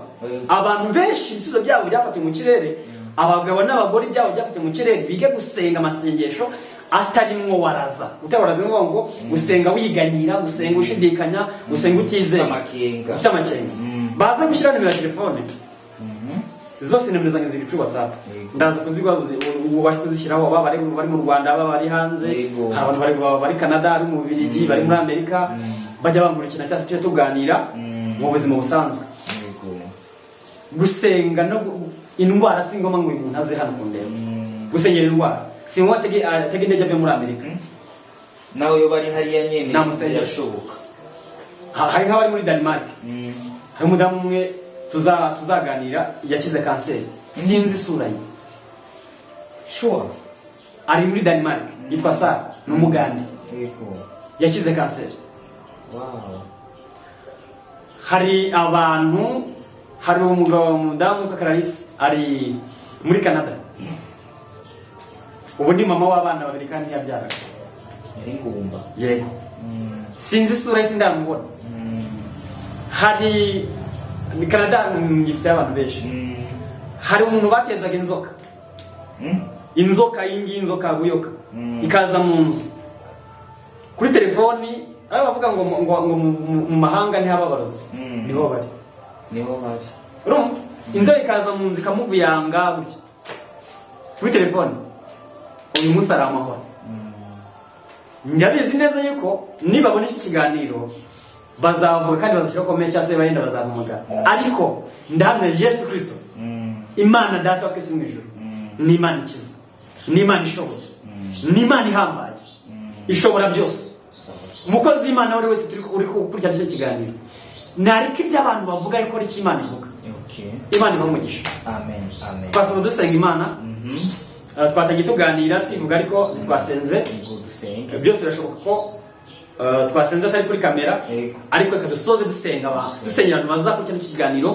abantu benshi ibisubizo byabo byafatiwe mu kirere abagabo n'abagore byabo byafatiwe mu kirere bige gusenga amasengesho atarimwo waraza utawaraza ngo gusenga wiganyira gusenga ushidikanya gusenga utizeye ufite amakenga baza gushyira nimero ya telefone zose nimero zanjye ziri kuri WhatsApp ndaza kuzishyiraho bari mu Rwanda bari hanze abantu bari Canada bari mu Bubiligi bari muri Amerika bajya bangurikira cyangwa se tuganira mu buzima busanzwe gusenga no indwara singoma ngo umuntu aze hano kundeba gusengera indwara sinwa tege indege byo muri Amerika nawe yo bari hariya nyene yashoboka hari nk'abari muri Denmark hari umudamu umwe tuzaganira yakize kanseri sinzi isura ye sure ari muri Denmark yitwa Sara n'umugande yakize kanseri wow hari abantu hari umugabo umudamu Clarisse ari muri Canada ubu ni mama w'abana babiri kandi yabyaraga yari ngumba yego sinzi isura ye sindamubona hari ni Canada ngifite abantu benshi hari umuntu batezaga inzoka inzoka buyoka ikaza mu nzu kuri telefoni aho bavuga ngo mu mahanga ntihababarozi niho bari urumva inzoka ikaza mu nzu ikamuvuyanga gutya kuri telefoni uyu munsi ari amahoro ndabizi neza yuko nibabona iki kiganiro bazavuga kandi bazashyiraho komenti cyangwa se bayenda bazampamagara ariko ndahamya Yesu Kristo Imana data wa twese mu ijuru ni Imana ikiza ni Imana ishoboye ni Imana ihambaye ishobora byose umukozi w'Imana wari wese uri kurya iki kiganiro nariko ibyo abantu bavuga ariko ari Imana ivuga Imana ibamugisha amen twasoza dusenga Imana twatagiye tuganira twivuga ariko twasenze byose birashoboka ko twasenze atari kuri kamera ariko reka dusoze dusenga abantu dusengera abantu bazakurikira iki kiganiro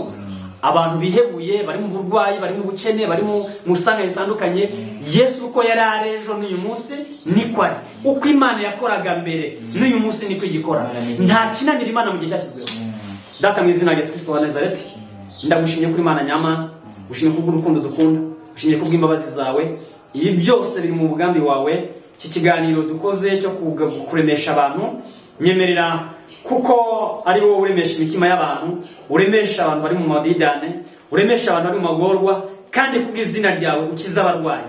abantu bihebuye bari mu burwayi bari mu bukene bari mu sanga zitandukanye Yesu uko yari arejo n'uyu munsi niko ari uko Imana yakoraga mbere n'uyu munsi niko igikora nta kinanira Imana mu gihe cyashyizweho data mu izina rya Yesu Kristo wa Nazareti ndagushimye kuri Imana nyama gushimye kubw'urukundo dukunda gushimye kubw'imbabazi zawe ibi byose biri mu mugambi wawe. Iki kiganiro dukoze cyo kuremesha abantu, nyemerera kuko ari wowe uremesha imitima y'abantu, uremesha abantu bari mu madidane, uremesha abantu bari mu magorwa, kandi kubw'izina ryawe ukiza abarwayi,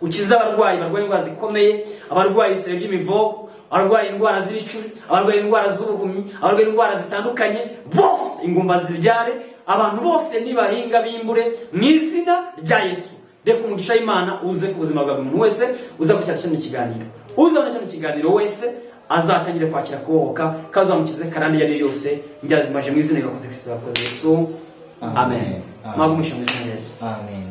ukiza abarwayi barwaye indwara zikomeye, abarwaye ibisebe by'imivogo, abarwaye indwara z'ibicuri, abarwaye indwara z'ubuhumyi, abarwaye indwara zitandukanye, bose ingumba zibyare, abantu bose nibahinga bimbure mu izina rya Yesu. Reka umugisha w'Imana uze ku buzima bwa buri muntu wese uza gucyara kino kiganiro, uzabona kino kiganiro wese azatangire kwakira kubohoka, kazamukize karande yari yose. Njyazimaje mu izina rya Kristo yakoze Yesu. Amen. Mwagumugisha mu izina rya Yesu. Amen.